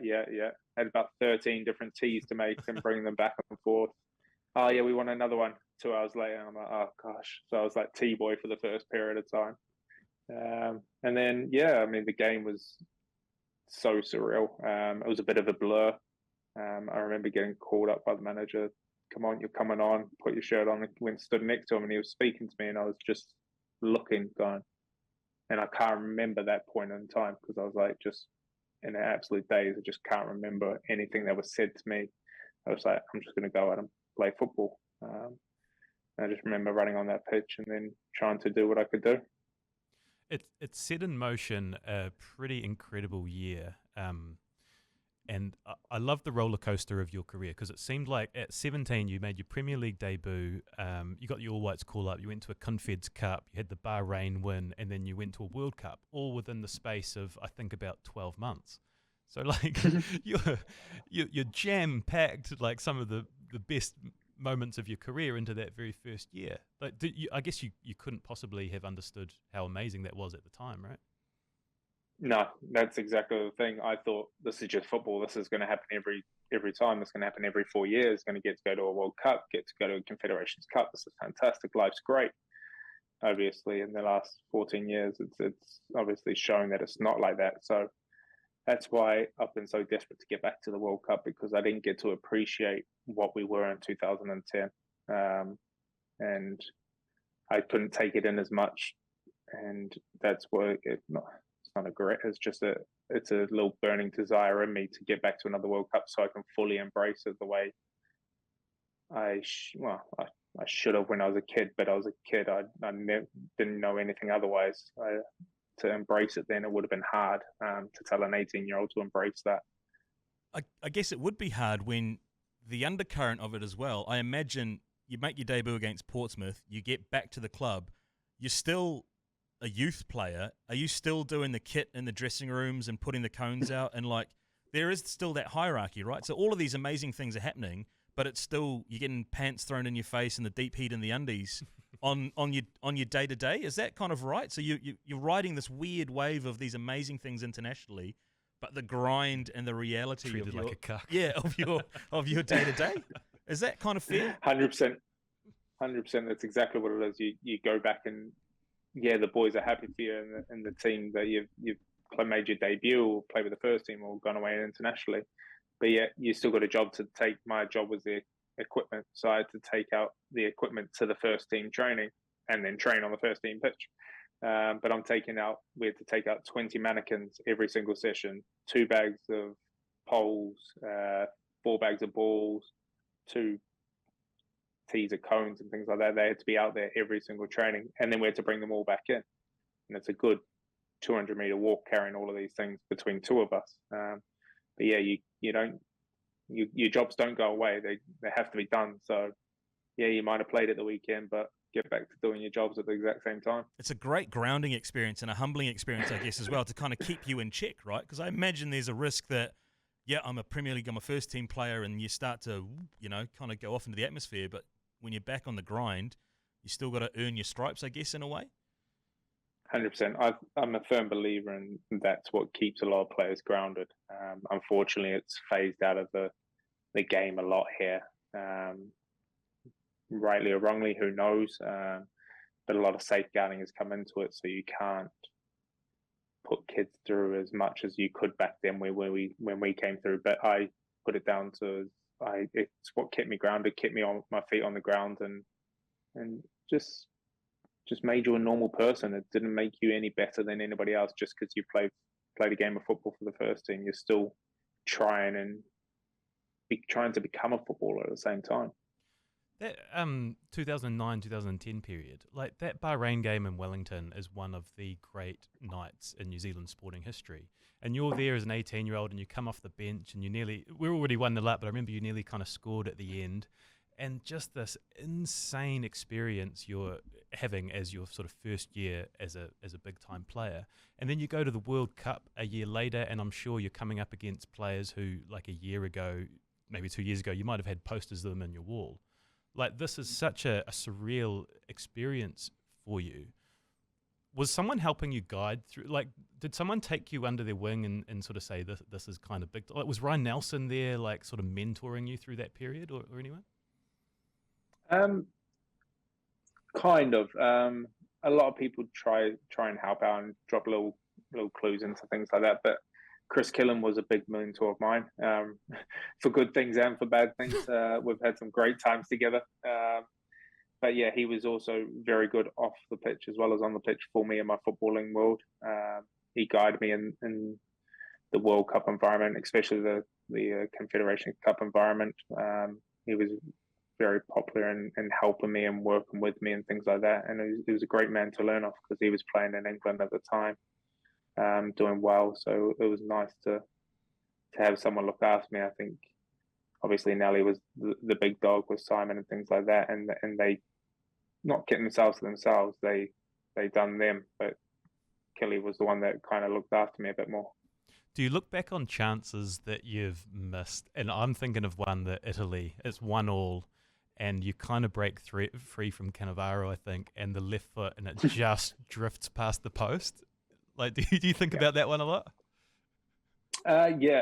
Had about 13 different teas to make and bring them back and forth. Oh, yeah, we want another one. 2 hours later, I'm like, oh, gosh. So I was like tea boy for the first period of time. And then, yeah, I mean, the game was so surreal. It was a bit of a blur. I remember getting called up by the manager. Come on, you're coming on. Put your shirt on. Went stood next to him, and he was speaking to me, and I was just looking, going. And I can't remember that point in time, because I was like just in an absolute daze. I just can't remember anything that was said to me. I was like, I'm just going to go out and play football. I just remember running on that pitch and then trying to do what I could do. It set in motion a pretty incredible year. And I love the roller coaster of your career, because it seemed like at 17 you made your Premier League debut, you got the All Whites call up, you went to a Confeds Cup, you had the Bahrain win, and then you went to a World Cup, all within the space of, I think, about 12 months. So like you're jam-packed like some of the best moments of your career into that very first year. Like, I guess you couldn't possibly have understood how amazing that was at the time, right? No, that's exactly the thing. I thought, this is just football. This is going to happen every time. It's going to happen every 4 years. Going to get to go to a World Cup, get to go to a Confederations Cup. This is fantastic. Life's great. Obviously, in the last 14 years, it's obviously shown that it's not like that. So that's why I've been so desperate to get back to the World Cup, because I didn't get to appreciate what we were in 2010. And I couldn't take it in as much. And that's why it's not a regret. It's just it's a little burning desire in me to get back to another World Cup so I can fully embrace it the way I should have when I was a kid. But I was a kid. I didn't know anything otherwise. To embrace it then, it would have been hard to tell an 18-year-old to embrace that. I guess it would be hard when the undercurrent of it as well. I imagine you make your debut against Portsmouth, you get back to the club, you're still a youth player. Are you still doing the kit in the dressing rooms and putting the cones out? And like, there is still that hierarchy, right? So all of these amazing things are happening, but it's still, you're getting pants thrown in your face and the deep heat in the undies on your day-to-day. Is that kind of right? So you're riding this weird wave of these amazing things internationally, but the grind and the reality treated of your, like a cuck. yeah, of your day-to-day. Is that kind of fair? 100%. 100%. That's exactly what it is. You go back and the boys are happy for you and the team that you've made your debut or played with the first team or gone away internationally. But yeah, you still got a job to take. My job was the equipment, so I had to take out the equipment to the first team training and then train on the first team pitch. But we had to take out 20 mannequins every single session, 2 bags of poles, 4 bags of balls, 2 tees of cones and things like that. They had to be out there every single training, and then we had to bring them all back in. And it's a good 200-meter walk carrying all of these things between 2 of us. But yeah, your jobs don't go away. They have to be done. So yeah, you might have played at the weekend, but get back to doing your jobs at the exact same time. It's a great grounding experience and a humbling experience, I guess, as well, to kind of keep you in check, right? Because I imagine there's a risk that, I'm a Premier League, I'm a first team player, and you start to, kind of go off into the atmosphere. But when you're back on the grind, you still got to earn your stripes, I guess, in a way. 100%. I'm a firm believer in that's what keeps a lot of players grounded. Unfortunately, it's phased out of the game a lot here. Rightly or wrongly, who knows? But a lot of safeguarding has come into it, so you can't put kids through as much as you could back then when we came through. But I put it down to it's what kept me grounded, kept me on my feet on the ground, and just made you a normal person. It didn't make you any better than anybody else just because you played a game of football for the first team. You're still trying to become a footballer at the same time. That 2009-2010 period, like that Bahrain game in Wellington is one of the great nights in New Zealand sporting history. And you're there as an 18-year-old and you come off the bench and we're already 1-0 up, but I remember you nearly kind of scored at the end. And just this insane experience you're having as your sort of first year as a big-time player. And then you go to the World Cup a year later, and I'm sure you're coming up against players who, like a year ago, maybe 2 years ago, you might have had posters of them in your wall. Like, this is such a surreal experience for you. Was someone helping you guide through? Like, did someone take you under their wing and sort of say, this is kind of big? Like, was Ryan Nelson there, like, sort of mentoring you through that period or anyone? Kind of. A lot of people try and help out and drop little clues into things like that. But Chris Killen was a big mentor of mine, for good things and for bad things. We've had some great times together. But yeah, he was also very good off the pitch as well as on the pitch for me in my footballing world. He guided me in the World Cup environment, especially the Confederation Cup environment. He was very popular in helping me and working with me and things like that. And he was a great man to learn off because he was playing in England at the time, doing well. So it was nice to have someone look after me. I think obviously Nelly was the big dog with Simon and things like that. And they not getting themselves to themselves. They done them. But Kelly was the one that kind of looked after me a bit more. Do you look back on chances that you've missed? And I'm thinking of one that Italy, it's 1-1, and you kind of break free from Cannavaro, I think, and the left foot, and it just drifts past the post. Like, do you think about that one a lot? Yeah,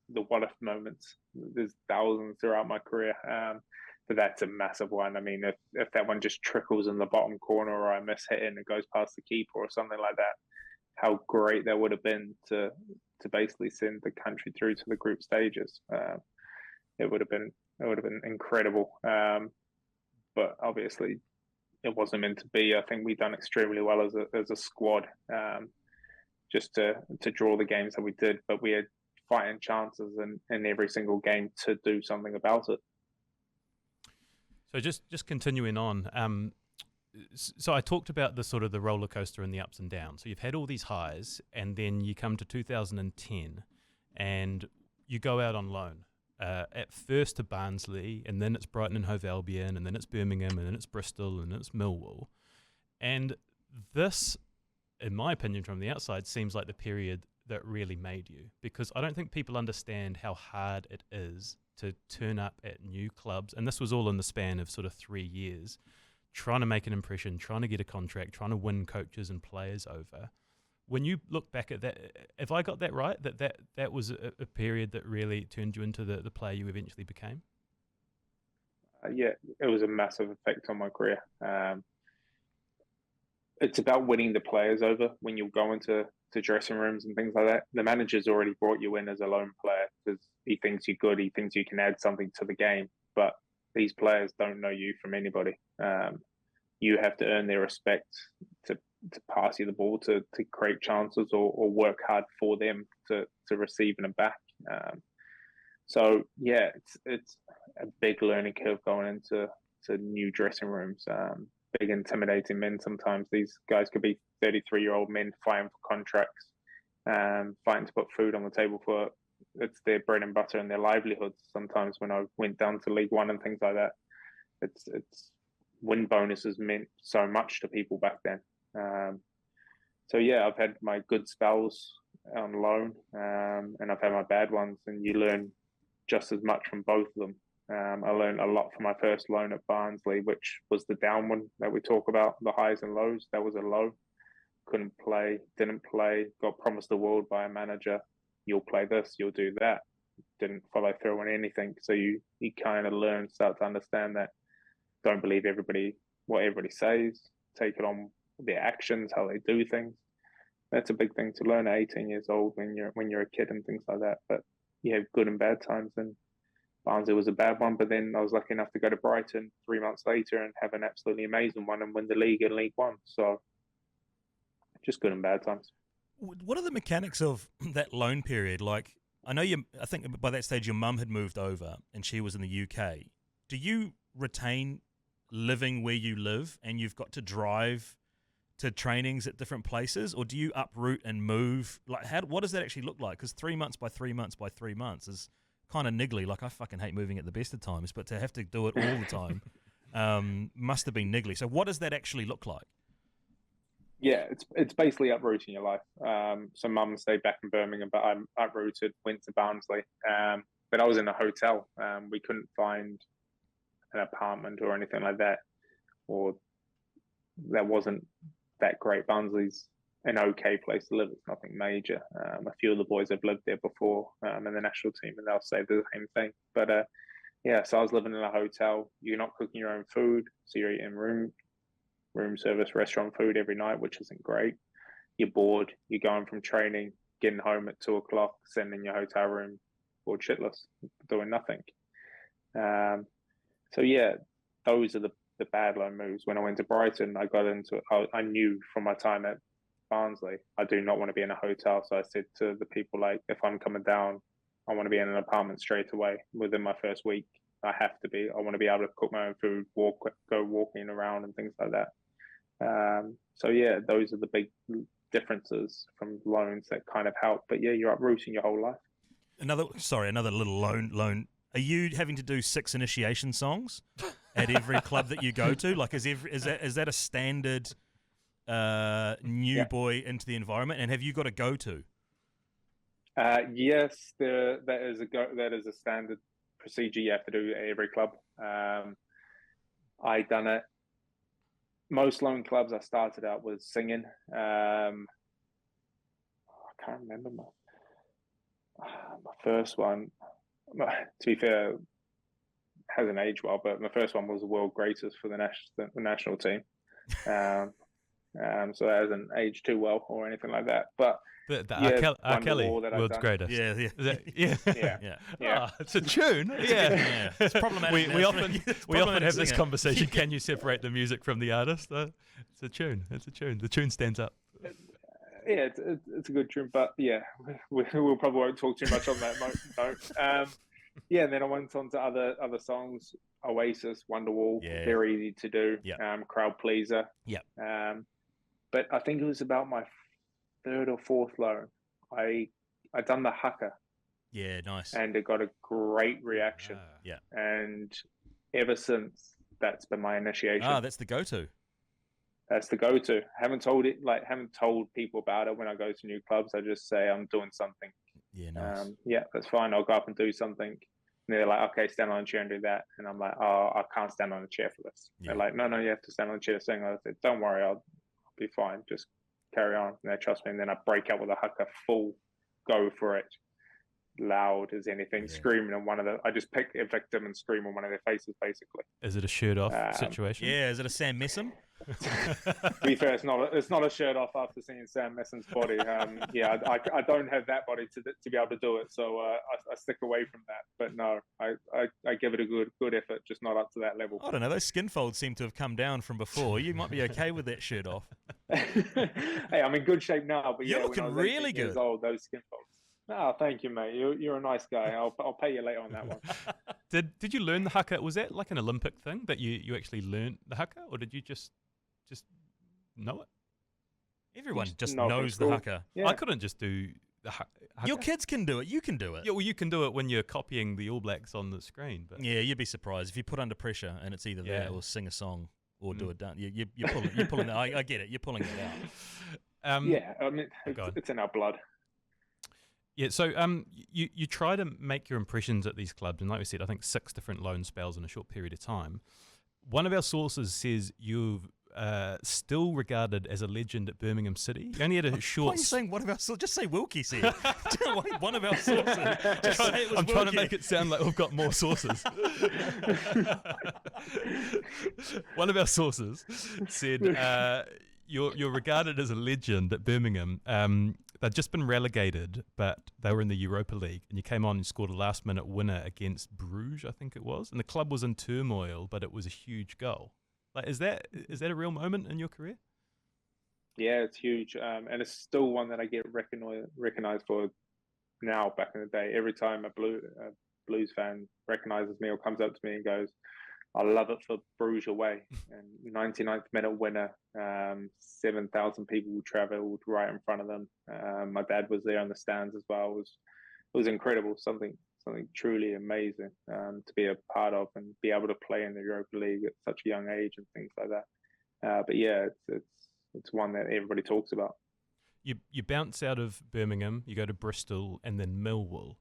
the what-if moments. There's thousands throughout my career, but that's a massive one. I mean, if that one just trickles in the bottom corner or I miss hit and it goes past the keeper or something like that, how great that would have been to basically send the country through to the group stages. It would have been incredible. But obviously it wasn't meant to be. I think we've done extremely well as a squad, just to draw the games that we did, but we had fighting chances in every single game to do something about it. So just continuing on, so I talked about the sort of the roller coaster and the ups and downs. So you've had all these highs, and then you come to 2010, and you go out on loan. At first to Barnsley, and then it's Brighton and Hove Albion, and then it's Birmingham, and then it's Bristol, and it's Millwall. And this, in my opinion, from the outside, seems like the period that really made you, because I don't think people understand how hard it is to turn up at new clubs. And this was all in the span of sort of 3 years, trying to make an impression, trying to get a contract, trying to win coaches and players over. When you look back at that, have I got that right, that was a period that really turned you into the player you eventually became? Yeah, it was a massive effect on my career. It's about winning the players over when you go into dressing rooms and things like that. The manager's already brought you in as a lone player because he thinks you're good. He thinks you can add something to the game. But these players don't know you from anybody. You have to earn their respect to pass you the ball, to create chances, or work hard for them to receive them back. So yeah, it's a big learning curve going into new dressing rooms. Big intimidating men sometimes. These guys could be 33-year-old men fighting for contracts, fighting to put food on the table for it's their bread and butter and their livelihoods. Sometimes when I went down to League One and things like that, it's win bonuses meant so much to people back then. So yeah, I've had my good spells on loan, and I've had my bad ones, and you learn just as much from both of them. I learned a lot from my first loan at Barnsley, which was the down one that we talk about, the highs and lows. That was a low. Couldn't play, didn't play, got promised the world by a manager. You'll play this, you'll do that. Didn't follow through on anything. So you kind of start to understand that don't believe what everybody says. Take it on their actions, how they do things. That's a big thing to learn at 18 years old when you're a kid and things like that. But you have good and bad times, and Barnsley was a bad one, but then I was lucky enough to go to Brighton 3 months later and have an absolutely amazing one and win the league in League One. So just good and bad times. What are the mechanics of that loan period? Like, I think by that stage your mum had moved over and she was in the UK. Do you retain living where you live and you've got to drive to trainings at different places, or do you uproot and move? Like, what does that actually look like? Because 3 months by 3 months by 3 months is kind of niggly. Like, I fucking hate moving at the best of times, but to have to do it all the time must have been niggly. So what does that actually look like? Yeah, it's basically uprooting your life. So mum stayed back in Birmingham, but I uprooted, went to Barnsley. But I was in a hotel. We couldn't find an apartment or anything like that, or that wasn't that great. Barnsley's an okay place to live. It's nothing major. A few of the boys have lived there before in the national team, and they'll say the same thing. But yeah, so I was living in a hotel. You're not cooking your own food, so you're eating room service, restaurant food every night, which isn't great. You're bored. You're going from training, getting home at 2:00, sitting in your hotel room, bored shitless, doing nothing. So yeah, those are the bad loan moves. When I went to Brighton, I got into it. I knew from my time at Barnsley, I do not want to be in a hotel. So I said to the people, like, if I'm coming down, I want to be in an apartment straight away within my first week. I have to be. I want to be able to cook my own food, go walking around and things like that. So yeah, those are the big differences from loans that kind of help. But yeah, you're uprooting your whole life. Another little loan. Are you having to do 6 initiation songs at every club that you go to? Like, is that a standard new boy into the environment? And have you got a go-to? Yes, that is a standard procedure you have to do at every club. I done it. Most loan clubs I started out with singing. I can't remember my first one. To be fair, hasn't aged well, but my first one was the world greatest for the national team. So that hasn't aged too well or anything like that. But R. Kelly, world's greatest. Yeah. Oh, it's a tune. Yeah. It's problematic. We often have this conversation. Can you separate the music from the artist? It's a tune. The tune stands up. Yeah, it's a good tune, but yeah, we'll probably won't talk too much on that note. Yeah, and then I went on to other songs. Oasis, Wonderwall, very easy to do. Crowd pleaser. But I think it was about my 3rd or 4th loan. I done the haka. Yeah, nice. And it got a great reaction. And ever since, that's been my initiation. That's the go-to. That's the go-to. Haven't told people about it when I go to new clubs. I just say I'm doing something. Yeah, nice. That's fine. I'll go up and do something. And they're like, okay, stand on a chair and do that. And I'm like, oh, I can't stand on a chair for this. They're like, no, you have to stand on a chair to sing. I said, don't worry, I'll be fine. Just carry on. And they trust me. And then I break out with a haka, full go for it. loud as anything, Yeah. screaming on one of the. I just pick a victim and scream on one of their faces, basically. Is it a shirt off situation? Yeah, is it a Sam Messam? To be fair, it's not a shirt off after seeing Sam Messen's body. Yeah, I don't have that body to be able to do it, so I stick away from that. But no, I give it a good effort, just not up to that level. I don't know. Those skin folds seem to have come down from before. You might be okay with that shirt off. Hey, I'm in good shape now, but You're yeah, looking when I was really 18 years good. old, those skin folds. Oh, thank you, mate. You're a nice guy. I'll pay you later on that one. Did you learn the haka? Was that like an Olympic thing that you actually learned the haka, or did you just know it? Everyone just know from knows the school. haka. Yeah. I couldn't just do the haka. Your kids can do it. You can do it. Yeah, well, you can do it when you're copying the All Blacks on the screen. But Yeah, you'd be surprised if you put under pressure and it's either Yeah. that or sing a song or do a dance. You're pulling it. I get it. You're pulling it out. Yeah, I mean, go on. it's in our blood. Yeah, so you try to make your impressions at these clubs, and like we said, I think 6 different loan spells in a short period of time. One of our sources says you've still regarded as a legend at Birmingham City. You only had a Why short. are you saying one of our sources? Just say Wilkie said. One of our sources. Just say it was I'm trying to Wilkie. make it sound like we've got more sources. One of our sources said you're regarded as a legend at Birmingham. They'd just been relegated, but they were in the Europa League, and you came on and scored a last-minute winner against Bruges, I think it was, and the club was in turmoil, but it was a huge goal. Like, is that a real moment in your career? Yeah, it's huge, and it's still one that I get recognized for now. Back in the day, every time a Blues fan recognizes me or comes up to me and goes, "I love it for Bruges away," and 99th minute winner, 7,000 people travelled right in front of them. My dad was there on the stands as well. It was incredible, something truly amazing to be a part of and be able to play in the Europa League at such a young age and things like that. But yeah, it's one that everybody talks about. You bounce out of Birmingham, you go to Bristol, and then Millwall.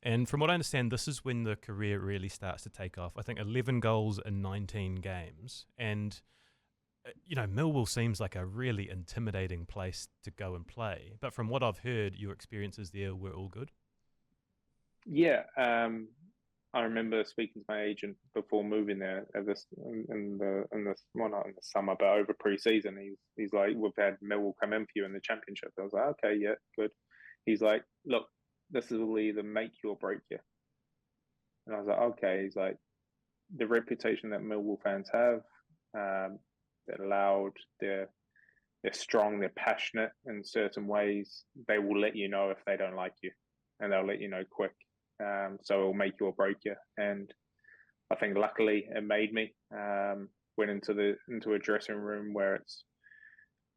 And from what I understand, this is when the career really starts to take off. I think 11 goals in 19 games. And, Millwall seems like a really intimidating place to go and play. But from what I've heard, your experiences there were all good. Yeah, I remember speaking to my agent before moving there in the not in the summer, but over pre-season. He's like, "We've had Millwall come in for you in the Championship." I was like, "Okay, yeah, good." He's like, "Look, this will either make you or break you." And I was like, "Okay." He's like, "The reputation that Millwall fans have, they're loud, they're strong, they're passionate in certain ways. They will let you know if they don't like you, and they'll let you know quick. So it'll make you or break you." And I think luckily it made me. Went into a dressing room where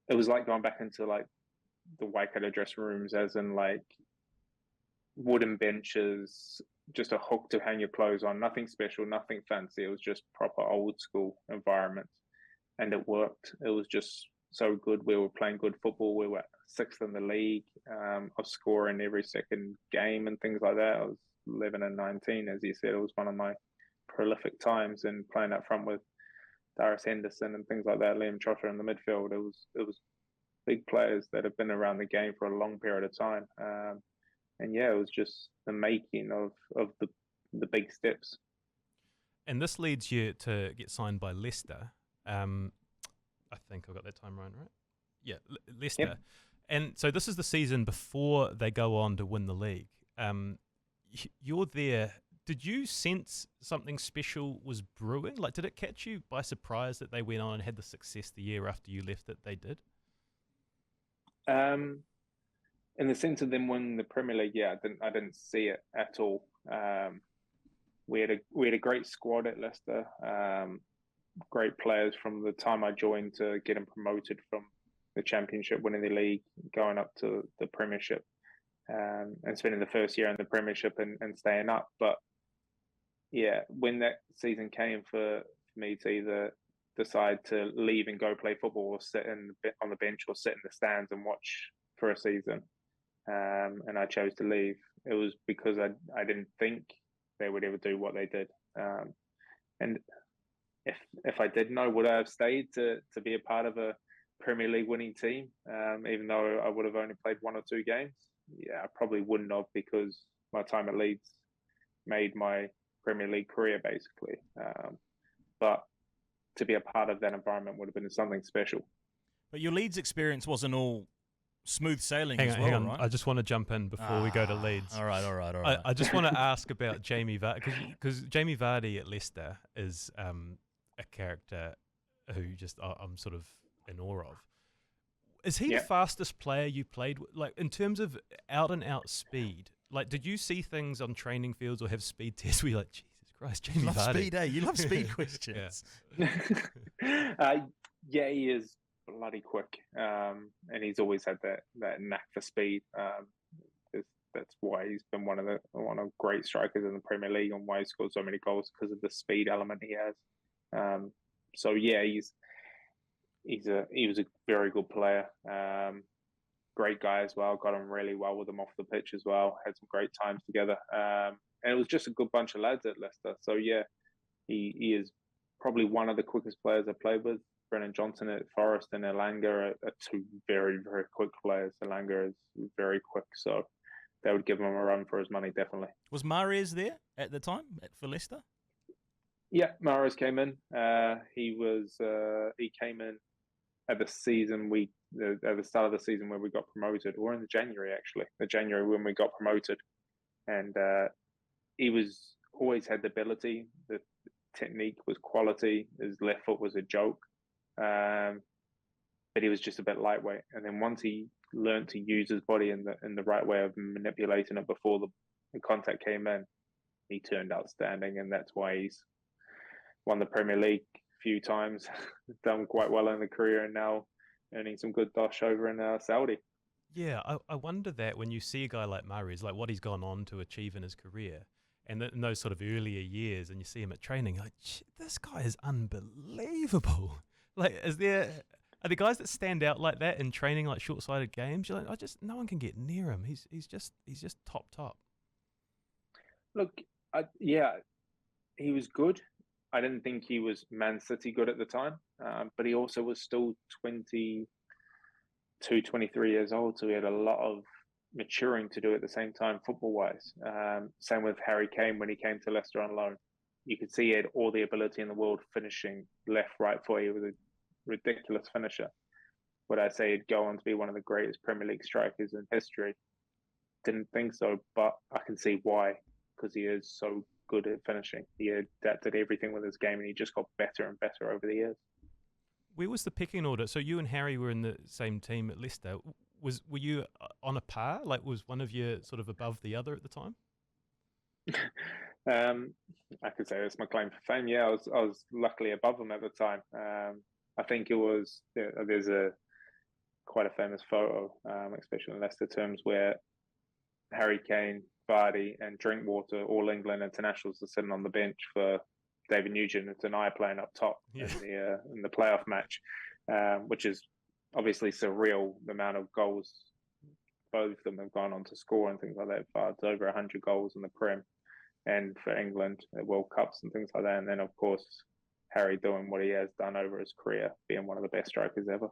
it was like going back into like the Waikato dressing rooms, as in like wooden benches, just a hook to hang your clothes on, nothing special, nothing fancy. It was just proper old school environment, and it worked. It was just so good. We were playing good football. We were 6th in the league. I was scoring every second game and things like that. I was 11 and 19, as you said. It was one of my prolific times, and playing up front with Darius Henderson and things like that, Liam Trotter in the midfield. It was big players that have been around the game for a long period of time. And yeah, it was just the making of the big steps. And this leads you to get signed by Leicester. I think I got that time right? Yeah, Leicester. Yep. And so this is the season before they go on to win the league. You're there. Did you sense something special was brewing? Like, did it catch you by surprise that they went on and had the success the year after you left that they did? In the sense of them winning the Premier League, yeah, I didn't see it at all. We had a great squad at Leicester. Great players from the time I joined to getting promoted from the Championship, winning the league, going up to the Premiership, and spending the first year in the Premiership and staying up. But yeah, when that season came for me to either decide to leave and go play football, or sit on the bench, or sit in the stands and watch for a season, and I chose to leave, it was because I didn't think they would ever do what they did. And if I did know, would I have stayed to be a part of a Premier League winning team, even though I would have only played 1 or 2 games? Yeah, I probably wouldn't have, because my time at Leeds made my Premier League career, basically. But to be a part of that environment would have been something special. But your Leeds experience wasn't all smooth sailing hang as on, well, hang on. right? I just want to jump in before we go to Leeds. All right. I just want to ask about Jamie Vardy, because Jamie Vardy at Leicester is a character who just I'm sort of in awe of. Is he the fastest player you played with? Like, in terms of out-and-out speed, like, did you see things on training fields or have speed tests where you're like, Jesus Christ, Jamie love Vardy? Speed, eh? You love speed questions. Yeah, he is bloody quick, and he's always had that knack for speed. That's why he's been one of great strikers in the Premier League, and why he scored so many goals, because of the speed element he has. So yeah, he was a very good player. Great guy as well. Got on really well with him off the pitch as well. Had some great times together. And it was just a good bunch of lads at Leicester. So yeah, he is probably one of the quickest players I played with. Brennan Johnson at Forest and Elanga are two very, very quick players. Elanga is very quick, so they would give him a run for his money, definitely. Was Mahrez there at the time for Leicester? Yeah, Mahrez came in. He came in at the season at the start of the season when we got promoted, or in the January actually, the January when we got promoted, and he was always had the ability. The technique was quality. His left foot was a joke, but he was just a bit lightweight. And then once he learned to use his body in the right way of manipulating it before the contact came in, he turned outstanding, and that's why he's won the Premier League a few times, done quite well in the career, and now earning some good dosh over in Saudi. Yeah, I wonder that when you see a guy like Mahrez, like what he's gone on to achieve in his career, and in those sort of earlier years, and you see him at training, you're like, this guy is unbelievable. Like, are there guys that stand out like that in training, like short-sighted games? You're like, no one can get near him. He's just top. Look, he was good. I didn't think he was Man City good at the time, but he also was still 22, 23 years old, so he had a lot of maturing to do at the same time, football-wise. Same with Harry Kane when he came to Leicester on loan. You could see he had all the ability in the world, finishing left, right foot. He was a ridiculous finisher. Would I say he'd go on to be one of the greatest Premier League strikers in history? Didn't think so, but I can see why, because he is so good at finishing. He adapted everything with his game, and he just got better and better over the years. Where was the picking order? So you and Harry were in the same team at Leicester. Were you on a par? Like, was one of you sort of above the other at the time? I could say that's my claim for fame. Yeah, I was luckily above him at the time. I think it was there's quite a famous photo, especially in Leicester terms, where Harry Kane, Vardy, and Drinkwater, all England internationals, are sitting on the bench for David Nugent and I playing up top in the playoff match, which is obviously surreal. The amount of goals both of them have gone on to score and things like that. It's over 100 goals in the Prem, and for England at World Cups and things like that. And then of course Harry doing what he has done over his career, being one of the best strikers ever.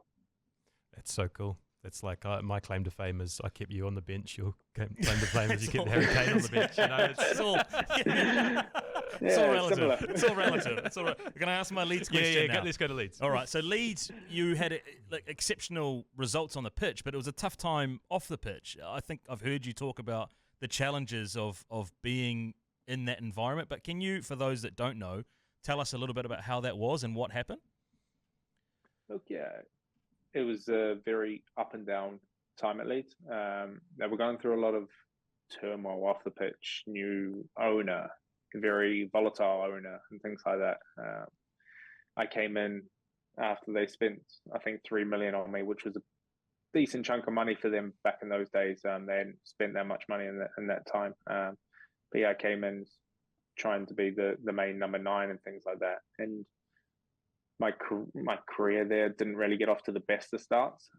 It's so cool. It's like my claim to fame is I kept you on the bench. Your claim to fame is you kept Harry Kane on the bench. You know, it's all it's all relative. It's all relative. It's all right. Can I ask my Leeds question now? Let's go to Leeds. All right. So Leeds, you had exceptional results on the pitch, but it was a tough time off the pitch. I think I've heard you talk about the challenges of being in that environment. But can you, for those that don't know, tell us a little bit about how that was and what happened? Look, it was a very up and down time at Leeds. They were going through a lot of turmoil off the pitch, new owner, very volatile owner, and things like that. I came in after they spent, I think, $3 million on me, which was a decent chunk of money for them back in those days. They hadn't spent that much money in that time. But yeah, I came in trying to be the main number 9 and things like that. And my career there didn't really get off to the best of starts.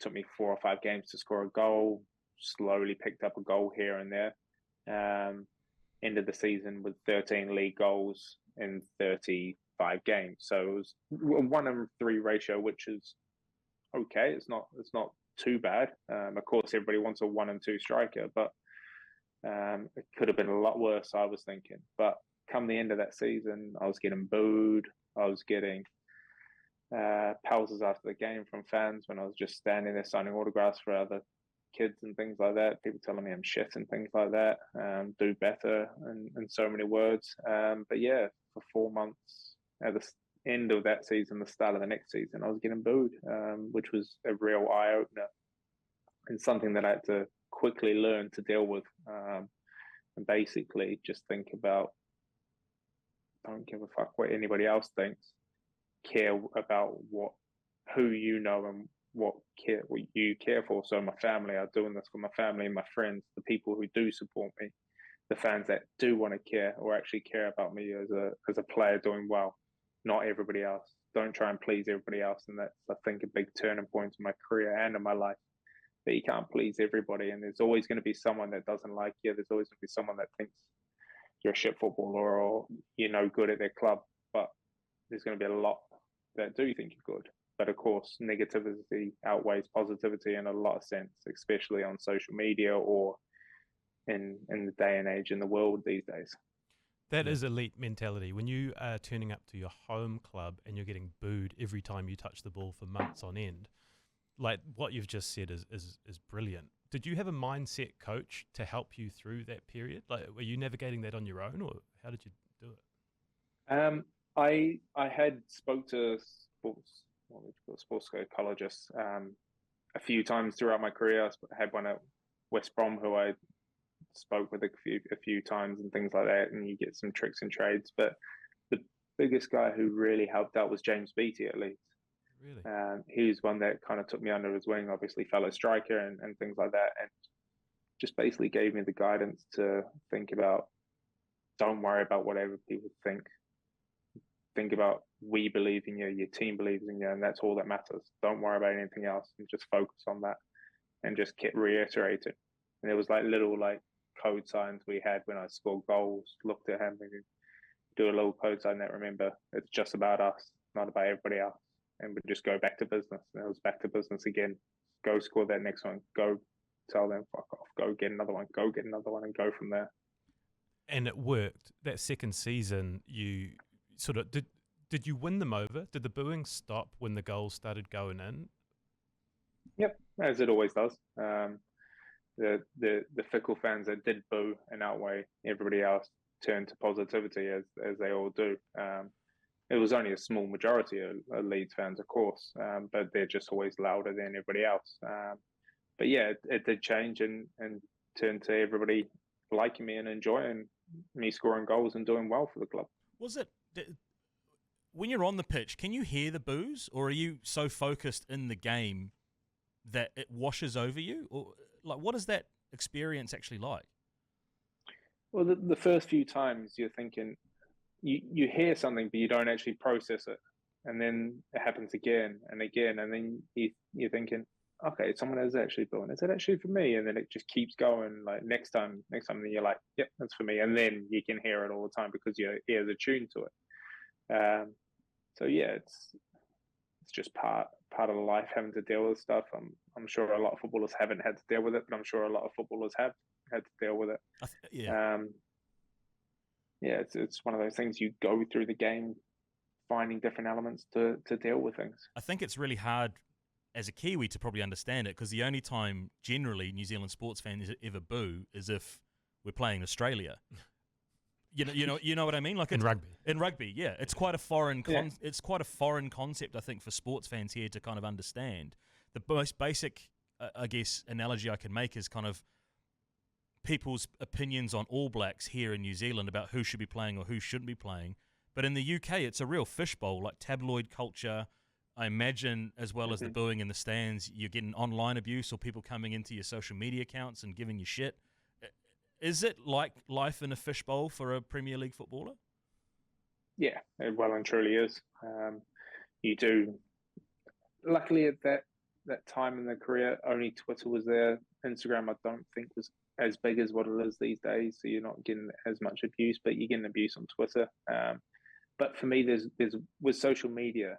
Took me 4 or 5 games to score a goal. Slowly picked up a goal here and there. Ended the season with 13 league goals in 35 games. So it was a 1-3 ratio, which is okay. It's not too bad. Of course, everybody wants a 1 and 2 striker, but It could have been a lot worse, I was thinking. But come the end of that season, I was getting booed. I was getting pauses after the game from fans when I was just standing there signing autographs for other kids and things like that. People telling me I'm shit and things like that. Do better and so many words. But yeah, for 4 months at the end of that season, the start of the next season, I was getting booed, which was a real eye opener and something that I had to quickly learn to deal with. And basically just think about, don't give a fuck what anybody else thinks. Care about who you know and what you care for. So my family, I'm doing this for my family and my friends, the people who do support me, the fans that do want to care or actually care about me as a player doing well, not everybody else. Don't try and please everybody else. And that's, I think, a big turning point in my career and in my life. That you can't please everybody, and there's always going to be someone that doesn't like you. There's always going to be someone that thinks you're a shit footballer or you're no good at their club. But there's going to be a lot that do think you're good. But of course, negativity outweighs positivity in a lot of sense, especially on social media or in the day and age in the world these days. That is elite mentality. When you are turning up to your home club and you're getting booed every time you touch the ball for months on end, like what you've just said is brilliant. Did you have a mindset coach to help you through that period? Like, were you navigating that on your own, or how did you do it? I had spoke to sports psychologists a few times throughout my career. I had one at West Brom who I spoke with a few times and things like that, and you get some tricks and trades. But the biggest guy who really helped out was James Beattie at Leeds. Really? He was one that kind of took me under his wing, obviously fellow striker and things like that, and just basically gave me the guidance to think about, don't worry about whatever people think. Think about, we believe in you, your team believes in you, and that's all that matters. Don't worry about anything else and just focus on that, and just keep reiterating. And there was little code signs we had when I scored goals, looked at him and do a little code sign that, remember, it's just about us, not about everybody else. And we just go back to business. And it was back to business again. Go score that next one. Go tell them, fuck off. Go get another one. Go get another one and go from there. And it worked. That second season, you sort of, did you win them over? Did the booing stop when the goals started going in? Yep, as it always does. The fickle fans that did boo and outweigh everybody else turned to positivity as they all do. It was only a small majority of Leeds fans, of course, but they're just always louder than everybody else. But yeah, it did change and turned to everybody liking me and enjoying me scoring goals and doing well for the club. Was it, when you're on the pitch, can you hear the boos, or are you so focused in the game that it washes over you? Or what is that experience actually like? Well, the first few times you're thinking, you hear something, but you don't actually process it. And then it happens again and again. And then you're thinking, okay, someone is actually booing. Is it actually for me? And then it just keeps going. Next time, then you're like, yep, that's for me. And then you can hear it all the time because your ears are tuned to it. So yeah, it's just part of life, having to deal with stuff. I'm sure a lot of footballers haven't had to deal with it, but I'm sure a lot of footballers have had to deal with it. Yeah, it's one of those things, you go through the game finding different elements to deal with things. I think it's really hard as a Kiwi to probably understand it, because the only time generally New Zealand sports fans ever boo is if we're playing Australia. You know what I mean? Like in rugby. In rugby, yeah, it's quite a foreign it's quite a foreign concept, I think, for sports fans here to kind of understand. The most basic, I guess, analogy I can make is kind of people's opinions on All Blacks here in New Zealand about who should be playing or who shouldn't be playing. But in the UK, it's a real fishbowl, like tabloid culture. I imagine, as well as the booing in the stands, you're getting online abuse or people coming into your social media accounts and giving you shit. Is it like life in a fishbowl for a Premier League footballer? Yeah, it well and truly is. You do. Luckily, at that time in the career, only Twitter was there. Instagram, I don't think, was as big as what it is these days. So you're not getting as much abuse, but you're getting abuse on Twitter. But for me, there's with social media,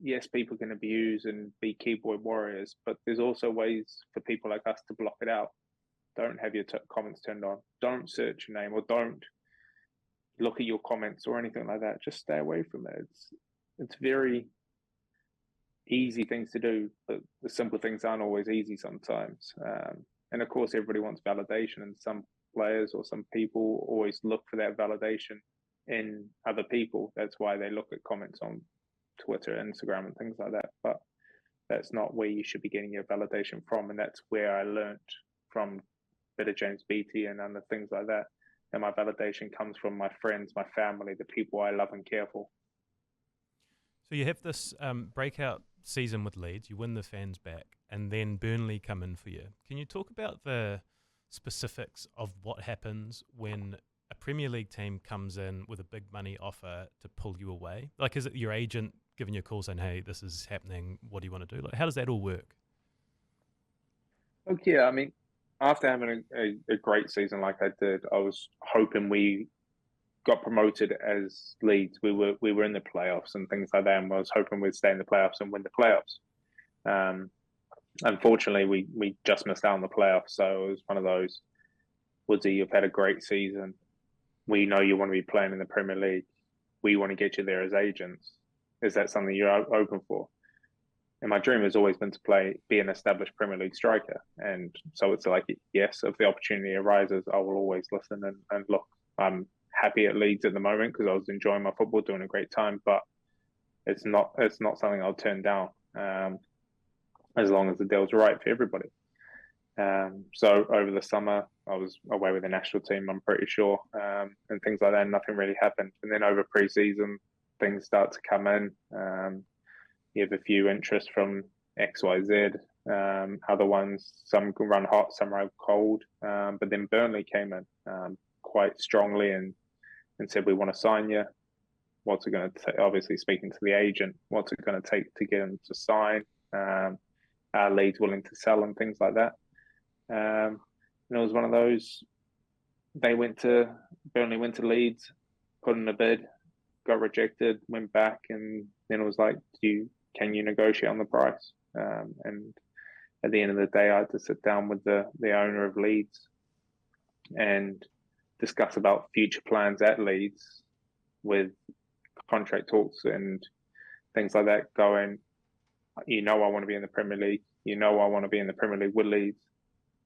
yes, people can abuse and be keyboard warriors, but there's also ways for people like us to block it out. Don't have your comments turned on. Don't search your name, or don't look at your comments or anything like that. Just stay away from it. It's very easy things to do, but the simple things aren't always easy sometimes. And of course, everybody wants validation, and some players or some people always look for that validation in other people. That's why they look at comments on Twitter, Instagram, and things like that. But that's not where you should be getting your validation from. And that's where I learnt from bit of James Beattie and other things like that. And my validation comes from my friends, my family, the people I love and care for. So you have this breakout season with Leeds, you win the fans back, and then Burnley come in for you. Can you talk about the specifics of what happens when a Premier League team comes in with a big money offer to pull you away? Like, is it your agent giving you a call saying, hey, this is happening, what do you want to do? Like, how does that all work? Okay, I mean, after having a great season like I did, I was hoping we got promoted as Leeds. We were in the playoffs and things like that, and I was hoping we'd stay in the playoffs and win the playoffs. Unfortunately, we just missed out on the playoffs, so it was one of those, Woodsy, you've had a great season. We know you want to be playing in the Premier League. We want to get you there as agents. Is that something you're open for? And my dream has always been to be an established Premier League striker. And so it's like, yes, if the opportunity arises, I will always listen and look. I'm happy at Leeds at the moment because I was enjoying my football, doing a great time, but it's not something I'll turn down as long as the deal's right for everybody. So over the summer, I was away with the national team, I'm pretty sure, and things like that, and nothing really happened. And then over pre-season, things start to come in. You have a few interests from XYZ, other ones, some can run hot, some run cold. But then Burnley came in quite strongly and said, we want to sign you. What's it going to take? Obviously, speaking to the agent, what's it going to take to get him to sign? Are Leeds willing to sell and things like that? And it was one of those, Burnley went to Leeds, put in a bid, got rejected, went back, and then it was like, can you negotiate on the price? And at the end of the day, I had to sit down with the owner of Leeds and discuss about future plans at Leeds with contract talks and things like that going, I want to be in the Premier League. I want to be in the Premier League with Leeds.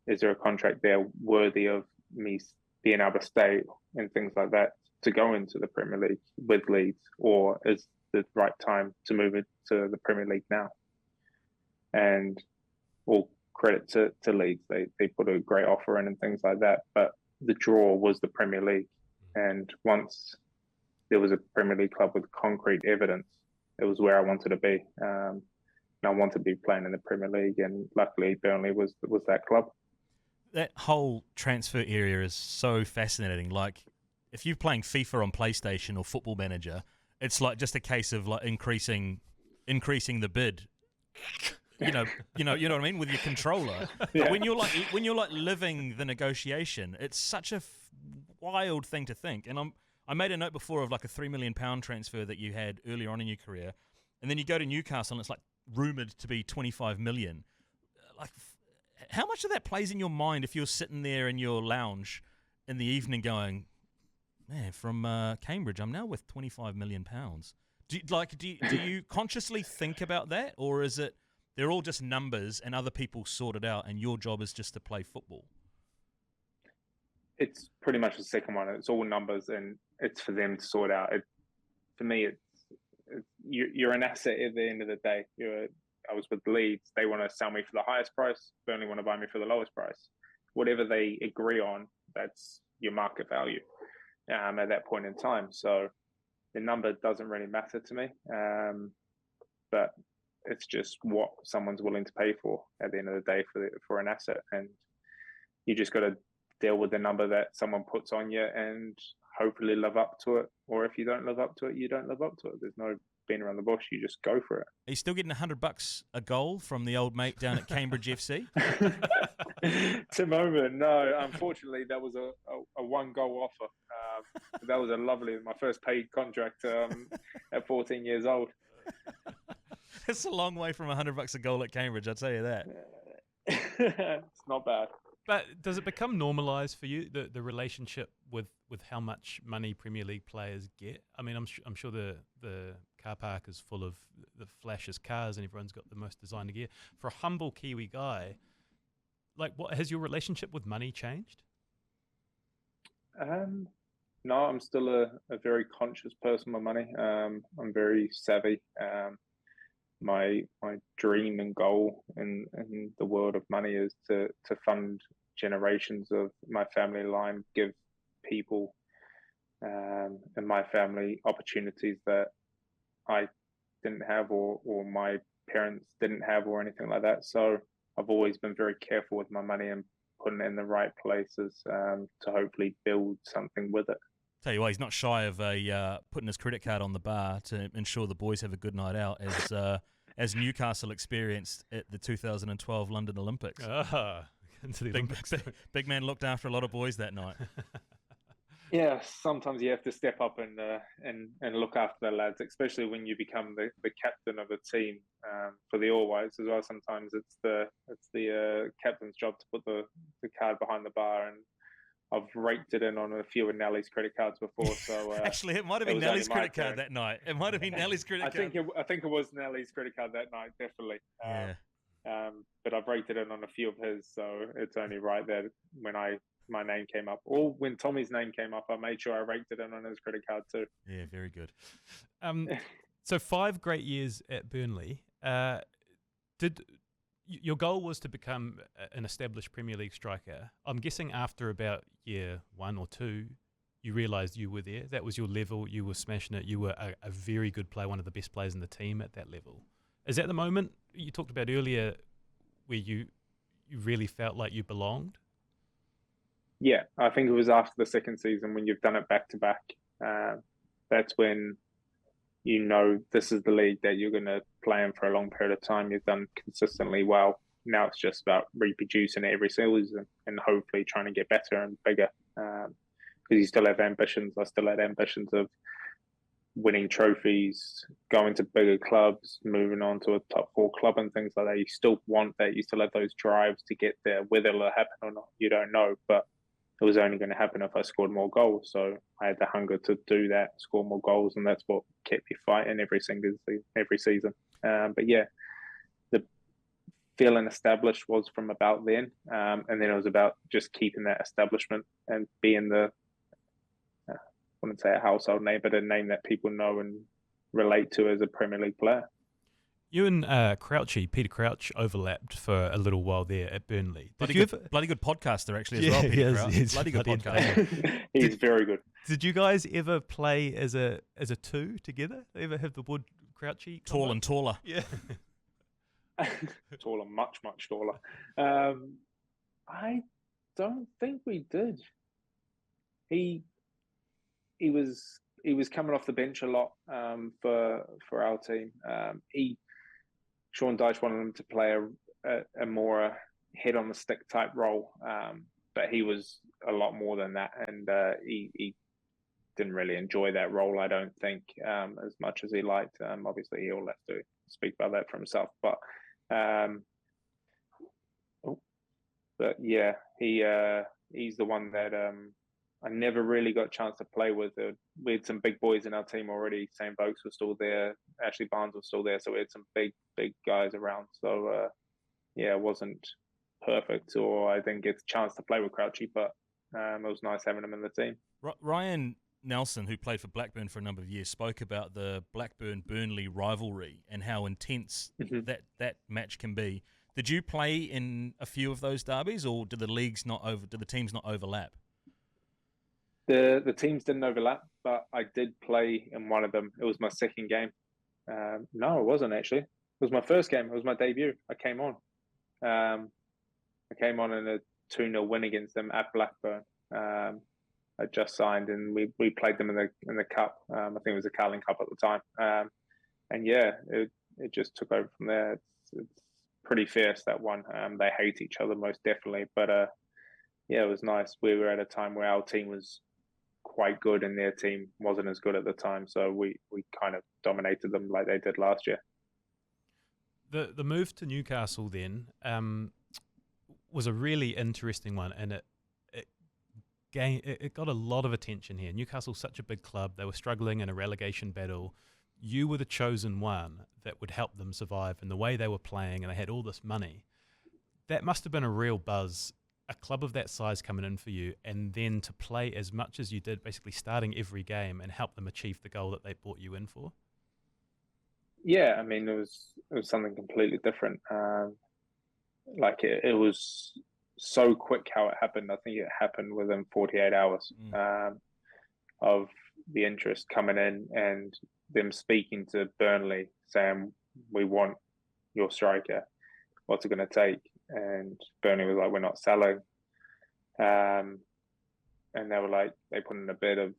Is there a contract there worthy of me being able to stay and things like that to go into the Premier League with Leeds, or is the right time to move it to the Premier League now? And all credit to Leeds. They put a great offer in and things like that. But the draw was the Premier League. And once there was a Premier League club with concrete evidence, it was where I wanted to be. And I wanted to be playing in the Premier League, and luckily Burnley was that club. That whole transfer area is so fascinating. Like, if you're playing FIFA on PlayStation or Football Manager, it's like just a case of like increasing the bid. You know what I mean, with your controller. Yeah. But when you're like living the negotiation, it's such a wild thing to think. And I made a note before of like a £3 million transfer that you had earlier on in your career, and then you go to Newcastle and it's like rumored to be 25 million. Like, how much of that plays in your mind if you're sitting there in your lounge in the evening going, man, from Cambridge, I'm now worth £25 million. Do you consciously think about that, or is it they're all just numbers and other people sort it out and your job is just to play football? It's pretty much the second one. It's all numbers and it's for them to sort out. For me, you're an asset at the end of the day. I was with Leeds. They want to sell me for the highest price. Burnley want to buy me for the lowest price. Whatever they agree on, that's your market value at that point in time. So the number doesn't really matter to me. But it's just what someone's willing to pay for at the end of the day for an asset. And you just got to deal with the number that someone puts on you and hopefully live up to it. Or if you don't live up to it, you don't live up to it. There's no being around the bush. You just go for it. Are you still getting $100 a goal from the old mate down at Cambridge FC? At the moment, no. Unfortunately, that was a one-goal offer. That was my first paid contract at 14 years old. It's a long way from $100 a goal at Cambridge, I'll tell you that. It's not bad. But does it become normalised for you, the relationship with how much money Premier League players get? I mean, I'm sure the car park is full of the flashiest cars and everyone's got the most designer gear. For a humble Kiwi guy, like, what has your relationship with money changed? No, I'm still a very conscious person with money. I'm very savvy. My dream and goal in the world of money is to fund generations of my family line, give people in my family opportunities that I didn't have or my parents didn't have or anything like that. So I've always been very careful with my money and putting it in the right places to hopefully build something with it. Tell you what, he's not shy of putting his credit card on the bar to ensure the boys have a good night out, as Newcastle experienced at the 2012 London Olympics. Into the Olympics. Big man looked after a lot of boys that night. Yeah, sometimes you have to step up and look after the lads, especially when you become the captain of a team for the All Whites as well. Sometimes it's the captain's job to put the card behind the bar, and I've raked it in on a few of Nellie's credit cards before. So actually, it might have been Nellie's credit card that night. It might have been Nellie's credit card. I think it was Nellie's credit card that night, definitely. Yeah. But I've raked it in on a few of his, so it's only right that when my name came up, or when Tommy's name came up, I made sure I raked it in on his credit card too. Yeah, very good. So 5 great years at Burnley. Your goal was to become an established Premier League striker. I'm guessing after about year 1 or 2, you realised you were there. That was your level. You were smashing it. You were a very good player, one of the best players in the team at that level. Is that the moment you talked about earlier where you really felt like you belonged? Yeah, I think it was after the second season when you've done it back to back. That's when you know this is the league that you're going to play in for a long period of time. You've done consistently well. Now it's just about reproducing it every season and hopefully trying to get better and bigger. Because you still have ambitions. I still had ambitions of winning trophies, going to bigger clubs, moving on to a top 4 club and things like that. You still want that. You still have those drives to get there. Whether it'll happen or not, you don't know. But it was only going to happen if I scored more goals. So I had the hunger to do that, score more goals, and that's what kept me fighting every season. But yeah, the feeling established was from about then, and then it was about just keeping that establishment and being I wouldn't say a household name, but a name that people know and relate to as a Premier League player. You and Peter Crouch, overlapped for a little while there at Burnley. Bloody good podcaster, actually, as well, Peter Crouch. Bloody good podcaster. He's very good. Did you guys ever play as a two together? Ever have the Wood Crouchy? Tall and taller. Yeah. Taller, much, much taller. I don't think we did. He was coming off the bench a lot for our team. Sean Dyche wanted him to play a more head on the stick type role, but he was a lot more than that, and he didn't really enjoy that role, I don't think, as much as he liked. Obviously, he'll have to speak about that for himself, but yeah, he's the one that I never really got a chance to play with. We had some big boys in our team already. Sam Vokes was still there. Ashley Barnes was still there. So we had some big guys around. So, yeah, it wasn't perfect, or I didn't get the chance to play with Crouchy, but it was nice having him in the team. Ryan Nelson, who played for Blackburn for a number of years, spoke about the Blackburn-Burnley rivalry and how intense that match can be. Did you play in a few of those derbies, or did the teams not overlap? The teams didn't overlap, but I did play in one of them. It was my second game. No, it wasn't actually. It was my first game. It was my debut. I came on. I came on in a 2-0 win against them at Blackburn. I just signed, and we played them in the cup. I think it was the Carling Cup at the time. And yeah, it just took over from there. It's pretty fierce, that one. They hate each other most definitely, but yeah, it was nice. We were at a time where our team was quite good and their team wasn't as good at the time, so we kind of dominated them like they did last year. The move to Newcastle then, was a really interesting one, and it got a lot of attention here. Newcastle's such a big club; they were struggling in a relegation battle. You were the chosen one that would help them survive, and the way they were playing, and they had all this money. That must have been a real buzz. A club of that size coming in for you, and then to play as much as you did, basically starting every game and help them achieve the goal that they brought you in for. Yeah, I mean, it was something completely different. It was so quick how it happened. I think it happened within 48 hours of the interest coming in and them speaking to Burnley saying, "We want your striker. What's it going to take?" And Burnley was like, "We're not selling." And they were like, they put in a bid of,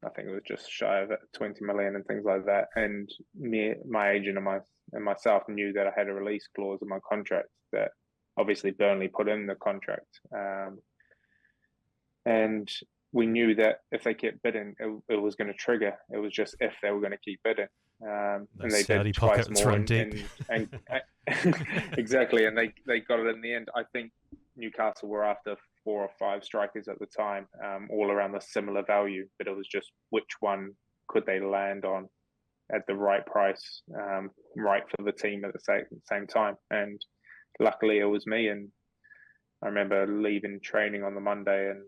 I think it was just shy of 20 million and things like that. And my agent and myself knew that I had a release clause in my contract that obviously Burnley put in the contract. And we knew that if they kept bidding, it was going to trigger. It was just if they were going to keep bidding. And they Saudi bid twice more. And exactly. And they got it in the end. I think Newcastle were after 4 or 5 strikers at the time, all around the similar value, but it was just which one could they land on at the right price, right for the team at the same time. And luckily it was me. And I remember leaving training on the Monday and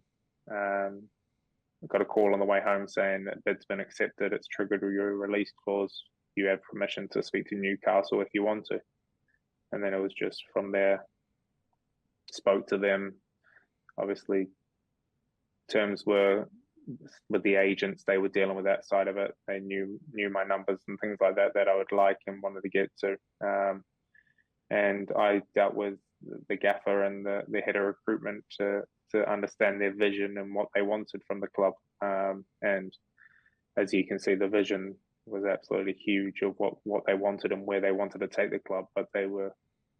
I got a call on the way home saying that bid's been accepted, it's triggered your release clause, you have permission to speak to Newcastle if you want to. And then it was just from there, spoke to them. Obviously, terms were with the agents, they were dealing with that side of it. They knew my numbers and things like that I would like and wanted to get to. And I dealt with the gaffer and the head of recruitment to understand their vision and what they wanted from the club. And as you can see, the vision was absolutely huge of what they wanted and where they wanted to take the club. But they were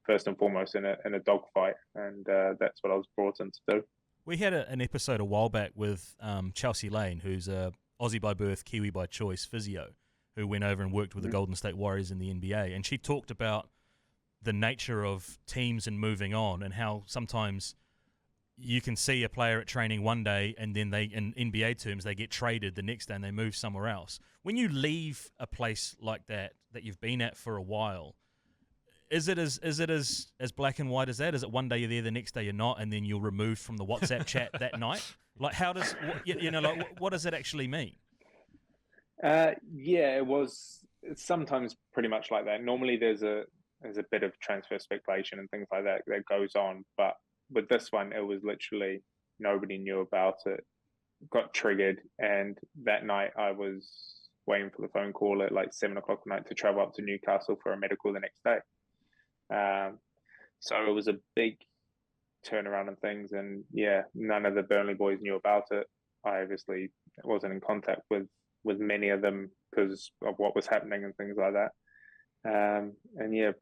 first and foremost in a dogfight, and that's what I was brought in to do. We had an episode a while back with Chelsea Lane, who's a Aussie by birth, Kiwi by choice physio, who went over and worked with the Golden State Warriors in the NBA, and she talked about the nature of teams and moving on, and how sometimes you can see a player at training one day and then they, in NBA terms, they get traded the next day and they move somewhere else. When you leave a place like that you've been at for a while, is it as black and white as that? Is it one day you're there, the next day you're not, and then you're removed from the WhatsApp chat that night? Like, how does what does it actually mean? Yeah, it's sometimes pretty much like that. Normally, there's a bit of transfer speculation and things like that goes on, but with this one, it was literally nobody knew about it. Got triggered, and that night I was waiting for the phone call at like 7 o'clock at night to travel up to Newcastle for a medical the next day. So it was a big turnaround and things, and yeah, none of the Burnley boys knew about it. I obviously wasn't in contact with many of them because of what was happening and things like that. And yeah,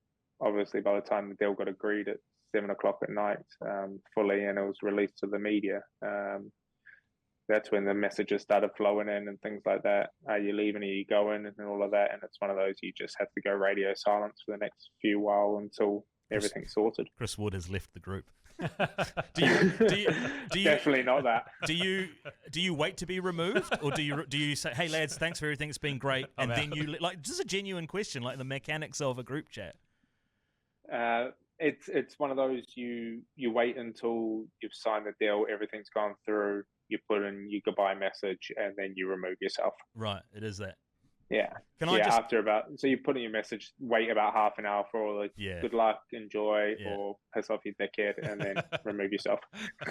obviously by the time the deal got agreed at 7 o'clock at night, fully, and it was released to the media, that's when the messages started flowing in and things like that. Are you leaving? Are you going? And all of that. And it's one of those you just have to go radio silence for the next few while until everything's sorted. Chris Wood has left the group. do you definitely not that? Do you wait to be removed, or do you say, "Hey lads, thanks for everything, it's been great," and then you like, just a genuine question, like the mechanics of a group chat? It's one of those you wait until you've signed the deal, everything's gone through, you put in your goodbye message, and then you remove yourself. Right, it is that. Yeah. After so you put in your message, wait about half an hour for all the good luck, enjoy, or piss off your dickhead, and then remove yourself.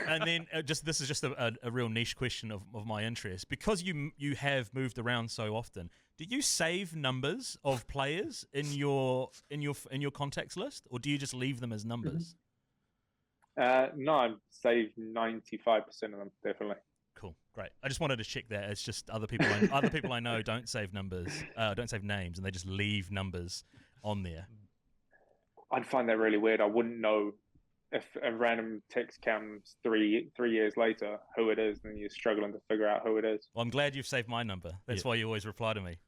And then this is just a real niche question of my interest, because you have moved around so often. Do you save numbers of players in your contacts list, or do you just leave them as numbers? No, I save 95% of them, definitely. Cool, great. I just wanted to check that. It's just other people I know don't save numbers, don't save names, and they just leave numbers on there. I'd find that really weird. I wouldn't know if a random text comes three years later who it is, and you're struggling to figure out who it is. Well, I'm glad you've saved my number. That's why you always reply to me.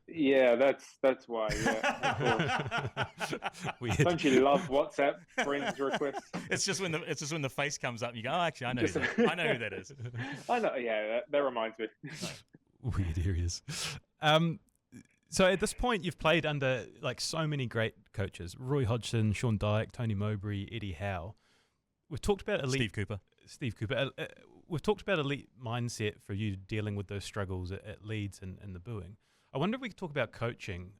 Yeah, that's why. Yeah, of course. Weird. Don't you love WhatsApp friends requests? It's just when the face comes up, and you go, oh, actually, I know who that is. I know. Yeah, that reminds me. Weird areas. So at this point, you've played under like so many great coaches: Roy Hodgson, Sean Dyche, Tony Mowbray, Eddie Howe. We've talked about elite. Steve Cooper. We've talked about elite mindset for you dealing with those struggles at Leeds and the booing. I wonder if we could talk about coaching.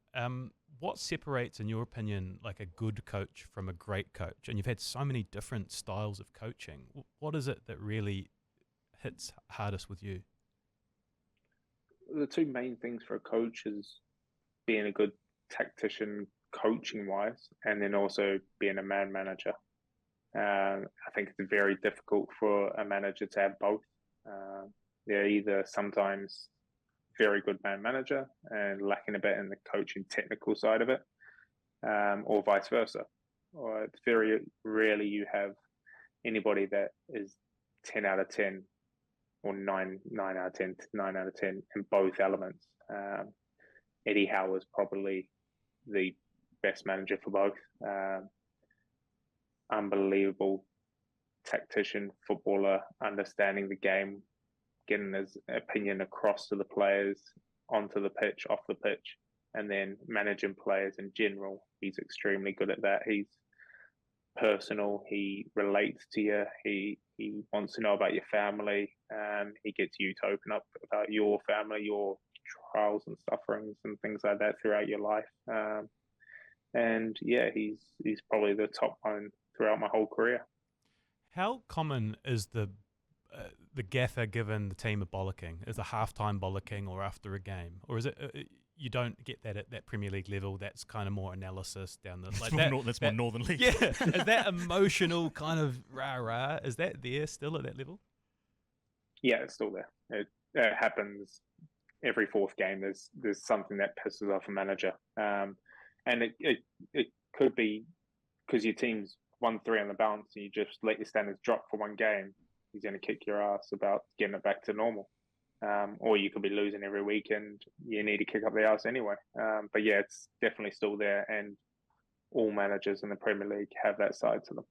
What separates, in your opinion, like a good coach from a great coach? And you've had so many different styles of coaching. What is it that really hits hardest with you? The two main things for a coach is being a good tactician, coaching-wise, and then also being a man manager. I think it's very difficult for a manager to have both. They're either sometimes very good man manager and lacking a bit in the coaching technical side of it, or vice versa. Or it's very rarely you have anybody that is 10 out of 10 or 9 out of 10 to 9 out of 10 in both elements. Eddie Howe was probably the best manager for both. Unbelievable tactician, footballer, understanding the game, getting his opinion across to the players, onto the pitch, off the pitch, and then managing players in general. He's extremely good at that. He's personal. He relates to you. He wants to know about your family. He gets you to open up about your family, your trials and sufferings and things like that throughout your life. And yeah, he's probably the top one throughout my whole career. How common is the gaffer giving the team a bollocking? Is a halftime bollocking or after a game, or is it you don't get that at that Premier League level? That's kind of more analysis down the like that's more Northern League. Yeah, is that emotional kind of rah? Is that there still at that level? Yeah, it's still there. It happens every fourth game. There's something that pisses off a manager, and it could be because your team's 1-3 on the bounce and you just let your standards drop for one game. He's going to kick your ass about getting it back to normal. Or you could be losing every week and you need to kick up the ass anyway. But yeah, it's definitely still there, and all managers in the Premier League have that side to them.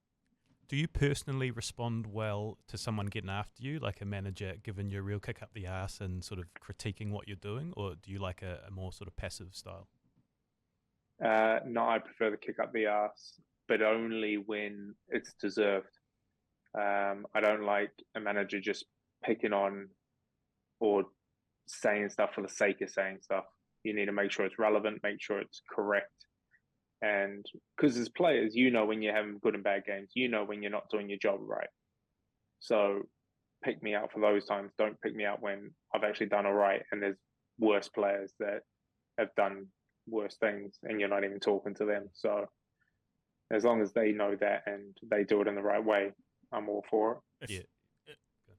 Do you personally respond well to someone getting after you, like a manager giving you a real kick up the ass and sort of critiquing what you're doing, or do you like a more sort of passive style? No, I prefer the kick up the ass, but only when it's deserved. I don't like a manager just picking on or saying stuff for the sake of saying stuff. You need to make sure it's relevant, make sure it's correct. And because as players, you know when you're having good and bad games, you know when you're not doing your job right. So pick me out for those times. Don't pick me out when I've actually done all right and there's worse players that have done worse things and you're not even talking to them. So as long as they know that and they do it in the right way, I'm all for it. Yeah.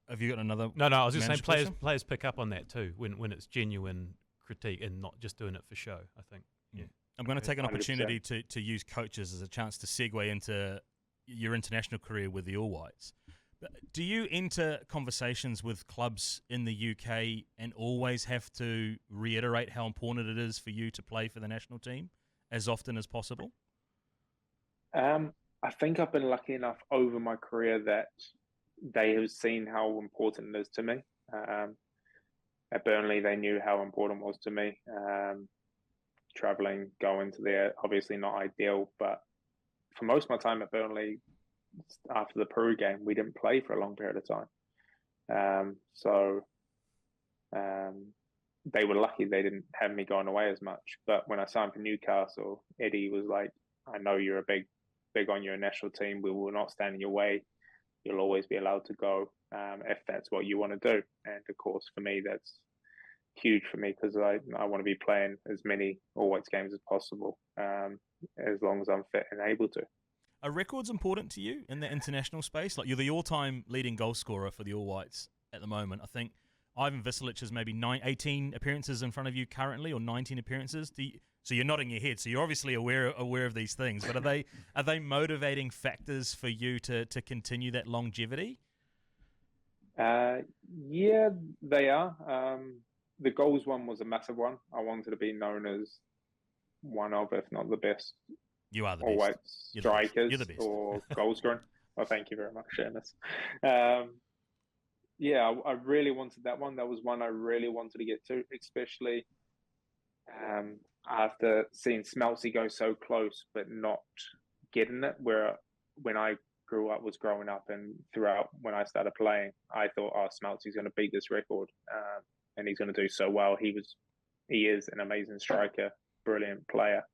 Have you got another? No, I was just saying players pick up on that too when it's genuine critique and not just doing it for show, I think. Yeah. I'm going to take an 100%. opportunity to use coaches as a chance to segue into your international career with the All Whites. Do you enter conversations with clubs in the UK and always have to reiterate how important it is for you to play for the national team as often as possible? I think I've been lucky enough over my career that they have seen how important it is to me. At Burnley, they knew how important it was to me. Traveling, going to there, obviously not ideal, but for most of my time at Burnley, after the Peru game, we didn't play for a long period of time. So they were lucky they didn't have me going away as much. But when I signed for Newcastle, Eddie was like, I know you're a big on your national team. We will not stand in your way. You'll always be allowed to go if that's what you want to do. And of course, for me, that's huge for me because I want to be playing as many All Whites games as possible as long as I'm fit and able to. Are records important to you in the international space? Like, you're the all-time leading goal scorer for the All Whites at the moment. I think Ivan Visilic has maybe 18 appearances in front of you currently, or 19 appearances. So you're nodding your head. So you're obviously aware of these things. But are they motivating factors for you to continue that longevity? Yeah, they are. the goals one was a massive one. I wanted to be known as one of, if not the best, You are the all best. white strikers You're the best. or goal scoring. Well, thank you very much, Seamus. Yeah, I really wanted that one. That was one I really wanted to get to, especially after seeing Smeltsy go so close but not getting it. Where when I was growing up and throughout when I started playing, I thought, oh, Smeltsy's going to beat this record, and he's going to do so well. He is an amazing striker, brilliant player,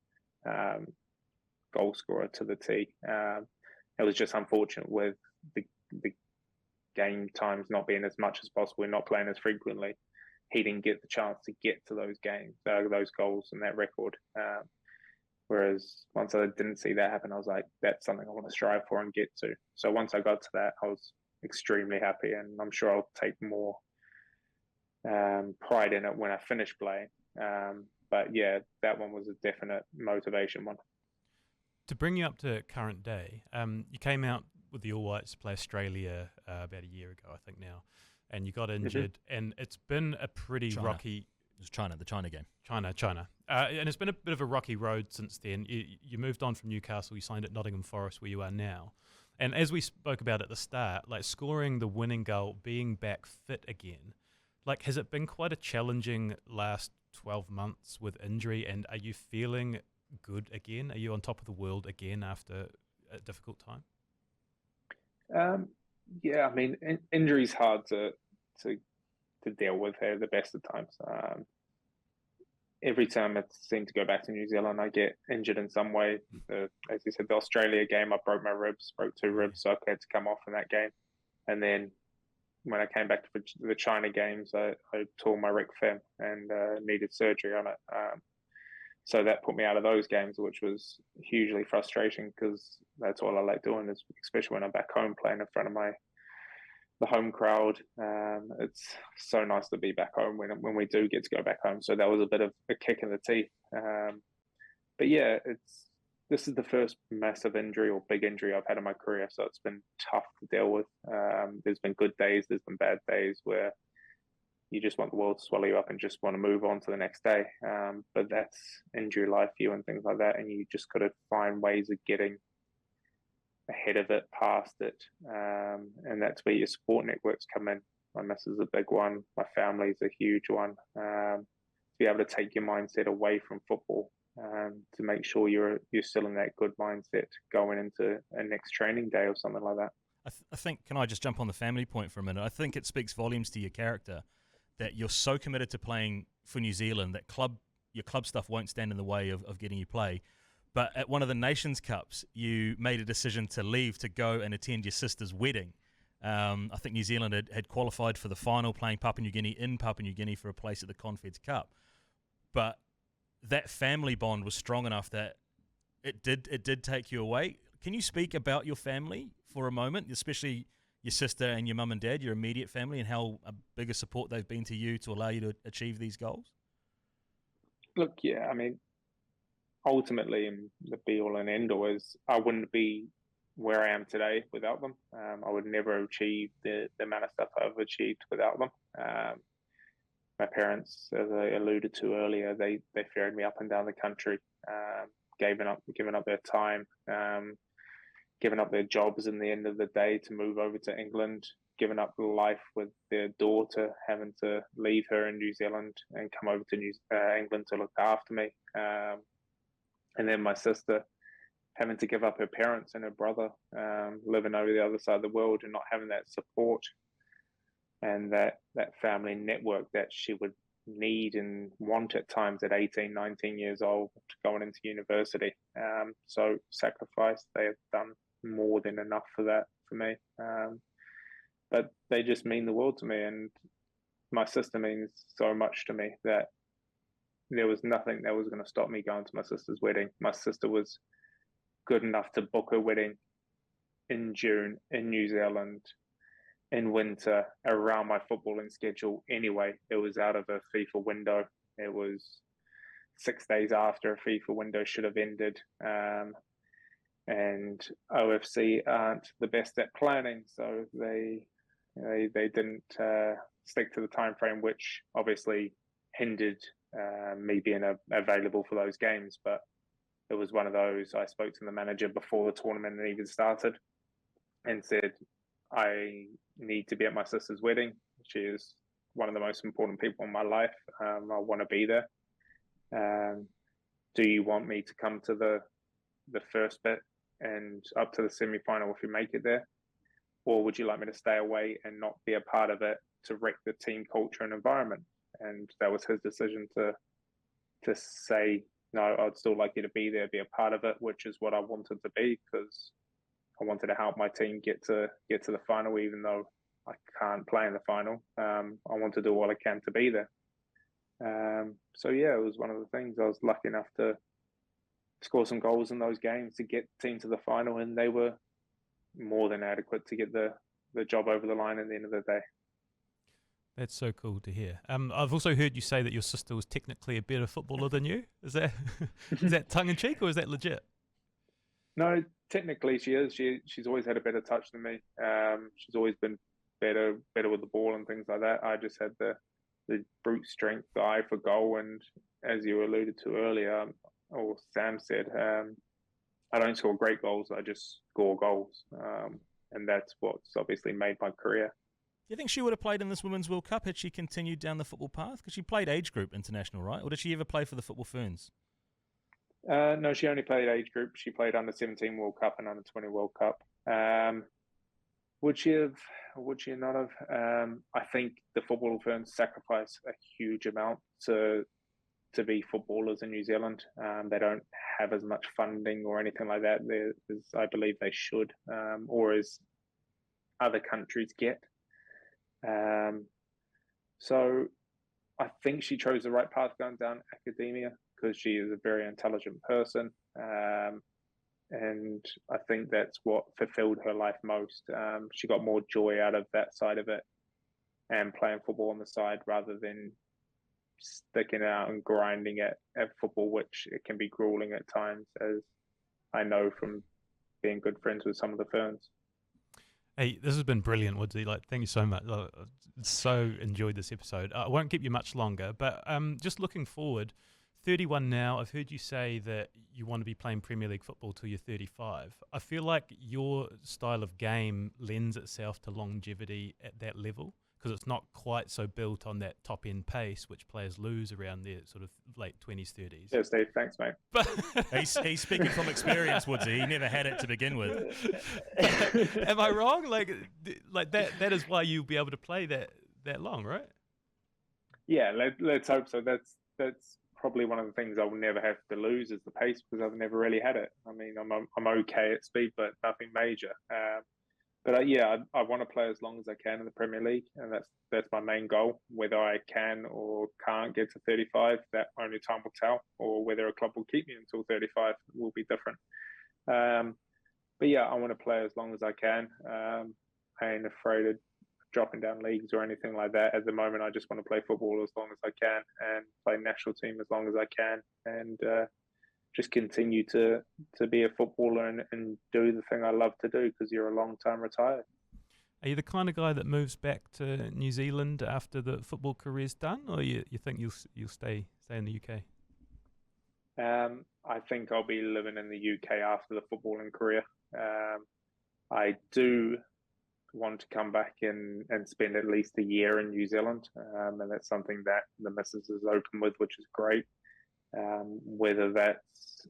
goal scorer to the T. It was just unfortunate with the game times not being as much as possible and not playing as frequently. He didn't get the chance to get to those games, those goals and that record. Whereas once I didn't see that happen, I was like, that's something I want to strive for and get to. So once I got to that, I was extremely happy, and I'm sure I'll take more pride in it when I finish playing. But yeah, that one was a definite motivation one. To bring you up to current day, you came out with the All Whites to play Australia about a year ago, I think now, and you got injured, and it's been a pretty rocky... It was China, the China game. China. And it's been a bit of a rocky road since then. You moved on from Newcastle, you signed at Nottingham Forest, where you are now. And as we spoke about at the start, like scoring the winning goal, being back fit again, like has it been quite a challenging last 12 months with injury, and are you feeling good again? Are you on top of the world again after a difficult time? Yeah, I mean, injury's hard to deal with at the best of times. Every time I seem to go back to New Zealand, I get injured in some way. As you said, the Australia game, I broke two ribs, so I had to come off in that game. And then when I came back to the China games, I tore my rec fem and needed surgery on it. So that put me out of those games, which was hugely frustrating because that's all I like doing, is especially when I'm back home playing in front of the home crowd. It's so nice to be back home when we do get to go back home. So that was a bit of a kick in the teeth. But yeah, this is the first massive injury or big injury I've had in my career, so it's been tough to deal with. There's been good days, there's been bad days where you just want the world to swallow you up and just want to move on to the next day. But that's injury life for you and things like that, and you just got to find ways of getting ahead of it, past it, and that's where your support networks come in. My missus is a big one, my family's a huge one. To be able to take your mindset away from football, to make sure you're still in that good mindset going into a next training day or something like that. I think, can I just jump on the family point for a minute? I think it speaks volumes to your character that you're so committed to playing for New Zealand that your club stuff won't stand in the way of getting you play. But at one of the Nations Cups, you made a decision to leave to go and attend your sister's wedding. I think New Zealand had qualified for the final, playing Papua New Guinea for a place at the Confeds Cup. But that family bond was strong enough that it did take you away. Can you speak about your family for a moment, especially your sister and your mum and dad, your immediate family, and how big a support they've been to you to allow you to achieve these goals? Look, yeah, I mean, ultimately, the be-all and end-all is I wouldn't be where I am today without them. I would never achieve the amount of stuff I've achieved without them. My parents, as I alluded to earlier, they ferried me up and down the country, given up their time, given up their jobs in the end of the day to move over to England, given up life with their daughter, having to leave her in New Zealand and come over to England to look after me. And then my sister having to give up her parents and her brother, living over the other side of the world and not having that support and that family network that she would need and want at times at 18, 19 years old, going into university. So sacrifice, they have done more than enough for that for me. But they just mean the world to me, and my sister means so much to me that there was nothing that was going to stop me going to my sister's wedding. My sister was good enough to book her wedding in June in New Zealand in winter around my footballing schedule anyway. It was out of a FIFA window. It was 6 days after a FIFA window should have ended. And OFC aren't the best at planning, so they didn't stick to the time frame, which obviously hindered me being available for those games. But it was one of those. I spoke to the manager before the tournament even started and said, I need to be at my sister's wedding. She is one of the most important people in my life. I want to be there. Do you want me to come to the first bit and up to the semi-final if you make it there? Or would you like me to stay away and not be a part of it to wreck the team culture and environment? And that was his decision to say, no, I'd still like you to be there, be a part of it, which is what I wanted to be, because I wanted to help my team get to the final, even though I can't play in the final. I want to do all I can to be there. So yeah, it was one of the things. I was lucky enough to score some goals in those games to get the team to the final, and they were more than adequate to get the job over the line at the end of the day. That's so cool to hear. I've also heard you say that your sister was technically a better footballer than you. Is that tongue in cheek or is that legit? No, technically she is. She's always had a better touch than me. She's always been better with the ball and things like that. I just had the brute strength, the eye for goal, and as you alluded to earlier, or Sam said, I don't score great goals. I just score goals, and that's what's obviously made my career. Do you think she would have played in this Women's World Cup had she continued down the football path? Because she played age group international, right? Or did she ever play for the Football Ferns? No, she only played age group. She played under 17 World Cup and under 20 World Cup. Would she have? Would she not have? I think the Football Ferns sacrifice a huge amount to be footballers in New Zealand. They don't have as much funding or anything like that as I believe they should, or as other countries get. So I think she chose the right path going down academia, because she is a very intelligent person. And I think that's what fulfilled her life most. She got more joy out of that side of it and playing football on the side rather than sticking out and grinding at football, which it can be grueling at times, as I know from being good friends with some of the Ferns. Hey, this has been brilliant, Woodsy. Thank you so much. So enjoyed this episode. I won't keep you much longer, but just looking forward, 31 now. I've heard you say that you want to be playing Premier League football till you're 35. I feel like your style of game lends itself to longevity at that level, because it's not quite so built on that top-end pace, which players lose around their sort of late 20s, 30s. Yeah, Steve, thanks, mate. But he's speaking from experience, Woodsy. He never had it to begin with. Am I wrong? Like that is why you'll be able to play that long, right? Yeah, let's hope so. That's probably one of the things I will never have to lose is the pace, because I've never really had it. I mean, I'm okay at speed, but nothing major. But I want to play as long as I can in the Premier League, and that's my main goal. Whether I can or can't get to 35, that only time will tell, or whether a club will keep me until 35 will be different. But yeah, I want to play as long as I can. I ain't afraid of dropping down leagues or anything like that. At the moment, I just want to play football as long as I can and play national team as long as I can, and just continue to be a footballer and do the thing I love to do, because you're a long time retired. Are you the kind of guy that moves back to New Zealand after the football career's done, or you think you'll stay in the UK? I think I'll be living in the UK after the footballing career. I do want to come back and spend at least a year in New Zealand, and that's something that the missus is open with, which is great. Whether that's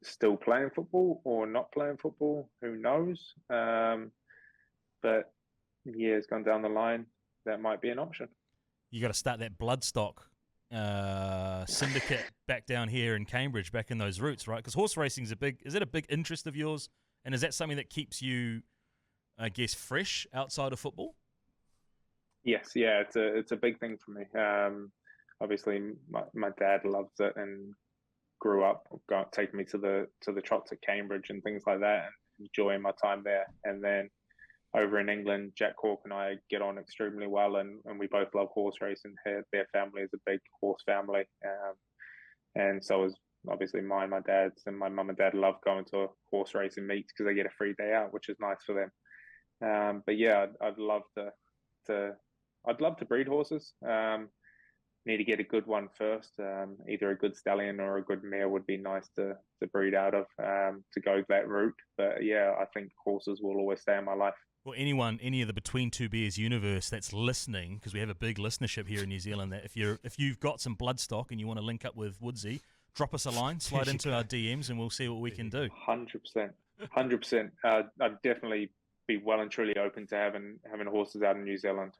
still playing football or not playing football, who knows? But years gone down the line, that might be an option. You got to start that bloodstock syndicate back down here in Cambridge, back in those roots, right? Because horse racing is it a big interest of yours? And is that something that keeps you, I guess, fresh outside of football? Yes, yeah, it's a big thing for me. Obviously, my dad loves it and grew up taking me to the trots at Cambridge and things like that, and enjoying my time there. And then over in England, Jack Hawke and I get on extremely well, and we both love horse racing. Their family is a big horse family, and so is obviously mine. My dad's and my mum and dad love going to horse racing meets because they get a free day out, which is nice for them. But yeah, I'd love to breed horses. need to get a good one first. Either a good stallion or a good mare would be nice to breed out of, to go that route. But yeah, I think horses will always stay in my life. Well, any of the Between Two Beers universe that's listening, because we have a big listership here in New Zealand, that if you've got some bloodstock and you want to link up with Woodsy, drop us a line, slide into our DMs, and we'll see what we can do. 100%. I'd definitely be well and truly open to having horses out in New Zealand,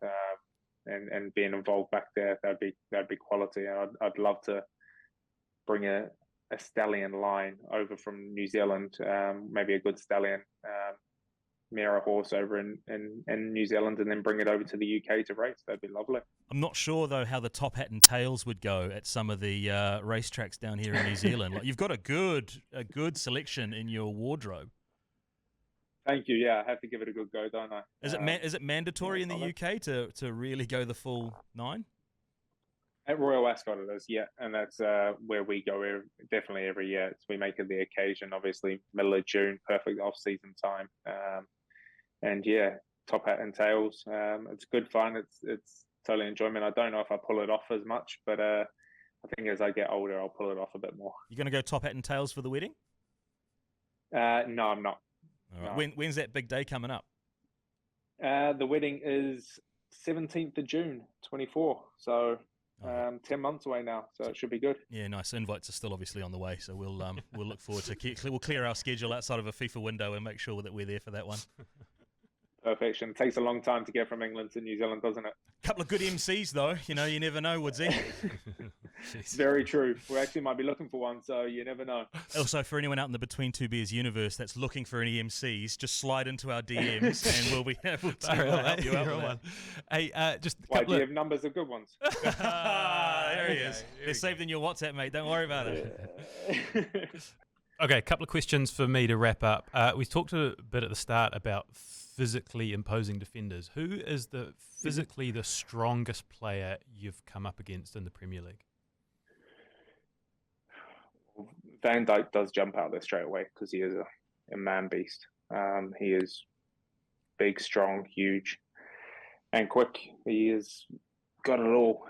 and being involved back there. That'd be quality. And I'd love to bring a stallion line over from New Zealand, maybe a good stallion, mare a horse over in New Zealand, and then bring it over to the UK to race. That'd be lovely. I'm not sure though how the top hat and tails would go at some of the racetracks down here in New Zealand. Like, you've got a good selection in your wardrobe. Thank you. Yeah, I have to give it a good go, don't I? Is it mandatory in the UK to really go the full 9? At Royal Ascot it is, yeah, and that's where we go definitely every year. We make it the occasion, obviously, middle of June, perfect off-season time. And yeah, top hat and tails. It's good fun. It's totally enjoyment. I don't know if I pull it off as much, but I think as I get older, I'll pull it off a bit more. You're going to go top hat and tails for the wedding? No, I'm not. All right. No. When's that big day coming up? The wedding is 17th of June, 24. So 10 months away now, so it should be good. Yeah, nice. Invites are still obviously on the way, so we'll look forward to we'll clear our schedule outside of a FIFA window and make sure that we're there for that one. Perfection. It takes a long time to get from England to New Zealand, doesn't it? Couple of good MCs though, you never know, Woodsy. Very true. We actually might be looking for one, so you never know. Also, for anyone out in the Between Two Beers universe that's looking for any MCs, just slide into our DMs and we'll help you out with that. Hey, just do you have numbers of good ones? There he is. They're saved in your WhatsApp, mate. Don't worry about it. Okay, a couple of questions for me to wrap up. We talked a bit at the start about physically imposing defenders. Who is the strongest player you've come up against in the Premier League? Van Dijk does jump out there straight away because he is a man beast. He is big, strong, huge, and quick. He has got it all.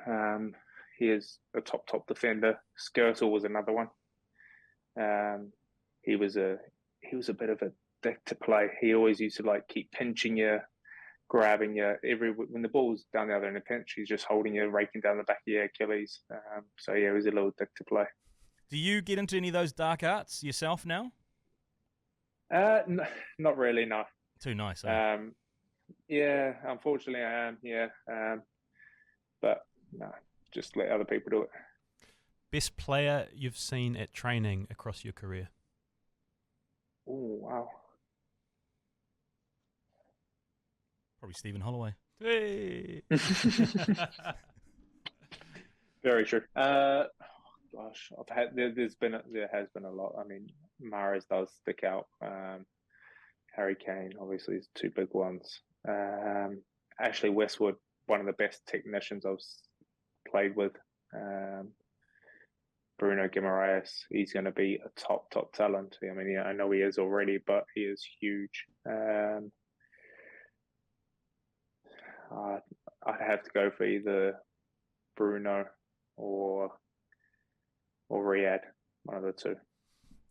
He is a top defender. Skirtle was another one. He was a bit of a dick to play. He always used to keep pinching you, grabbing you. When the ball's down the other end of the pinch, he's just holding you, raking down the back of your Achilles. So yeah, he was a little dick to play. Do you get into any of those dark arts yourself now? Not really, no. Too nice, eh? Yeah, unfortunately I am, yeah. But no, just let other people do it. Best player you've seen at training across your career? Oh, wow. Probably Stephen Holloway. Hey. Very true. Gosh, there has been a lot. I mean, Mahrez does stick out. Harry Kane, obviously, is 2 big ones. Ashley Westwood, one of the best technicians I've played with. Bruno Guimaraes, he's going to be a top talent. I mean, I know he is already, but he is huge. I'd have to go for either Bruno or Riyadh, one of the two.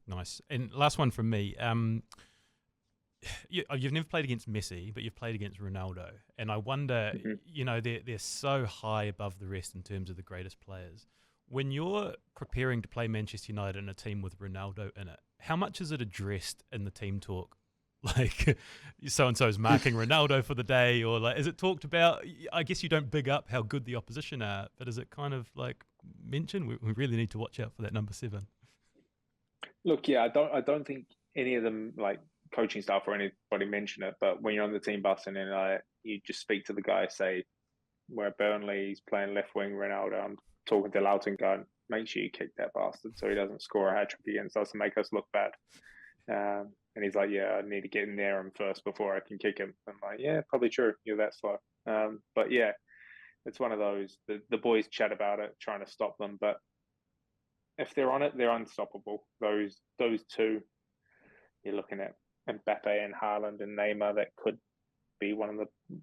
Nice. And last one from me. You've never played against Messi, but you've played against Ronaldo. And I wonder, they're so high above the rest in terms of the greatest players. When you're preparing to play Manchester United in a team with Ronaldo in it, how much is it addressed in the team talk? Like, so-and-so's marking Ronaldo for the day, or is it talked about? I guess you don't big up how good the opposition are, but is it kind of mentioned? We really need to watch out for that number 7. Look, yeah, I don't think any of them, coaching staff or anybody mention it, but when you're on the team bus and then you just speak to the guy, say, we're at Burnley, he's playing left wing Ronaldo, I'm talking to Loughton going, make sure you kick that bastard so he doesn't score a hat-trick against us and make us look bad. And he's like, yeah, I need to get in there first before I can kick him. I'm like, yeah, probably true. You're that slow. But yeah, it's one of those, the boys chat about it, trying to stop them. But if they're on it, they're unstoppable. Those 2, you're looking at Mbappe and Haaland and Neymar that could be one of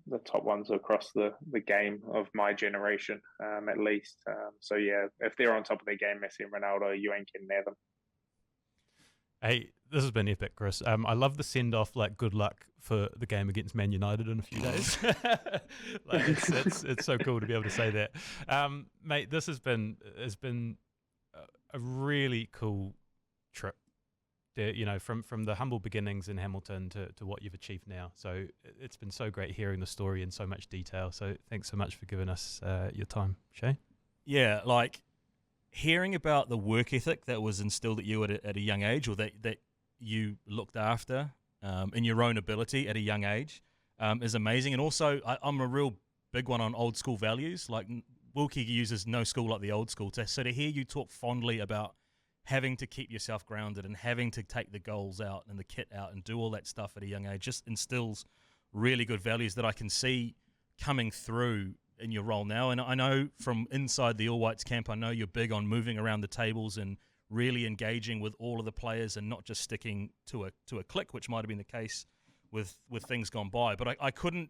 the top ones across the game of my generation, at least. So yeah, if they're on top of their game, Messi and Ronaldo, you ain't getting near them. Hey, this has been epic, Chris. I love the send-off, like, good luck for the game against Man United in a few days. Like, it's so cool to be able to say that. Mate, this has been a really cool trip. You know, from the humble beginnings in Hamilton to what you've achieved now. So it's been so great hearing the story in so much detail. So thanks so much for giving us your time, Shay. Yeah, like, hearing about the work ethic that was instilled at you at a young age, or that you looked after in your own ability at a young age, is amazing. And also, I'm a real big one on old school values. Like, Wilkie uses no school like the old school. So to hear you talk fondly about having to keep yourself grounded and having to take the goals out and the kit out and do all that stuff at a young age just instills really good values that I can see coming through in your role now. And I know from inside the All Whites camp, I know you're big on moving around the tables and really engaging with all of the players and not just sticking to a clique, which might have been the case with things gone by. But I couldn't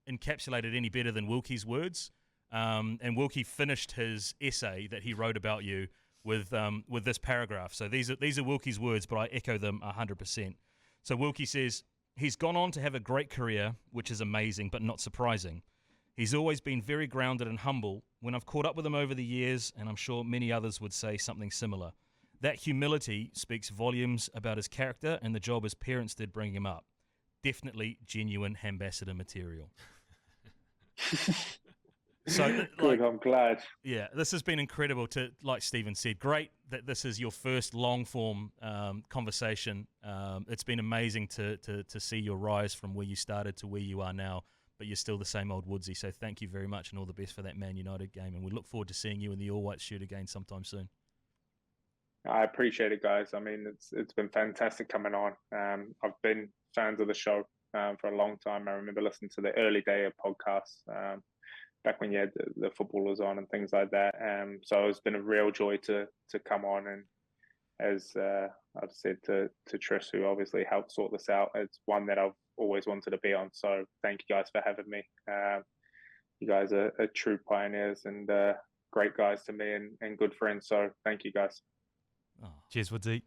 encapsulate it any better than Wilkie's words. And Wilkie finished his essay that he wrote about you with this paragraph. So these are Wilkie's words, but I echo them 100%. So Wilkie says, he's gone on to have a great career, which is amazing, but not surprising. He's always been very grounded and humble. When I've caught up with him over the years, and I'm sure many others would say something similar, that humility speaks volumes about his character and the job his parents did bring him up. Definitely genuine ambassador material. So, good, I'm glad. Yeah, this has been incredible. Like Stephen said, great that this is your first long-form conversation. It's been amazing to see your rise from where you started to where you are now, but you're still the same old Woodsy. So thank you very much and all the best for that Man United game. And we look forward to seeing you in the All White shirt again sometime soon. I appreciate it, guys. I mean, it's been fantastic coming on. I've been fans of the show for a long time. I remember listening to the early day of podcasts back when you had the footballers on and things like that. So it's been a real joy to come on. And as I've said to Trish, who obviously helped sort this out, it's one that I've always wanted to be on. So thank you guys for having me. You guys are true pioneers and great guys to me and good friends. So thank you guys. Oh. Cheers, Woodsy.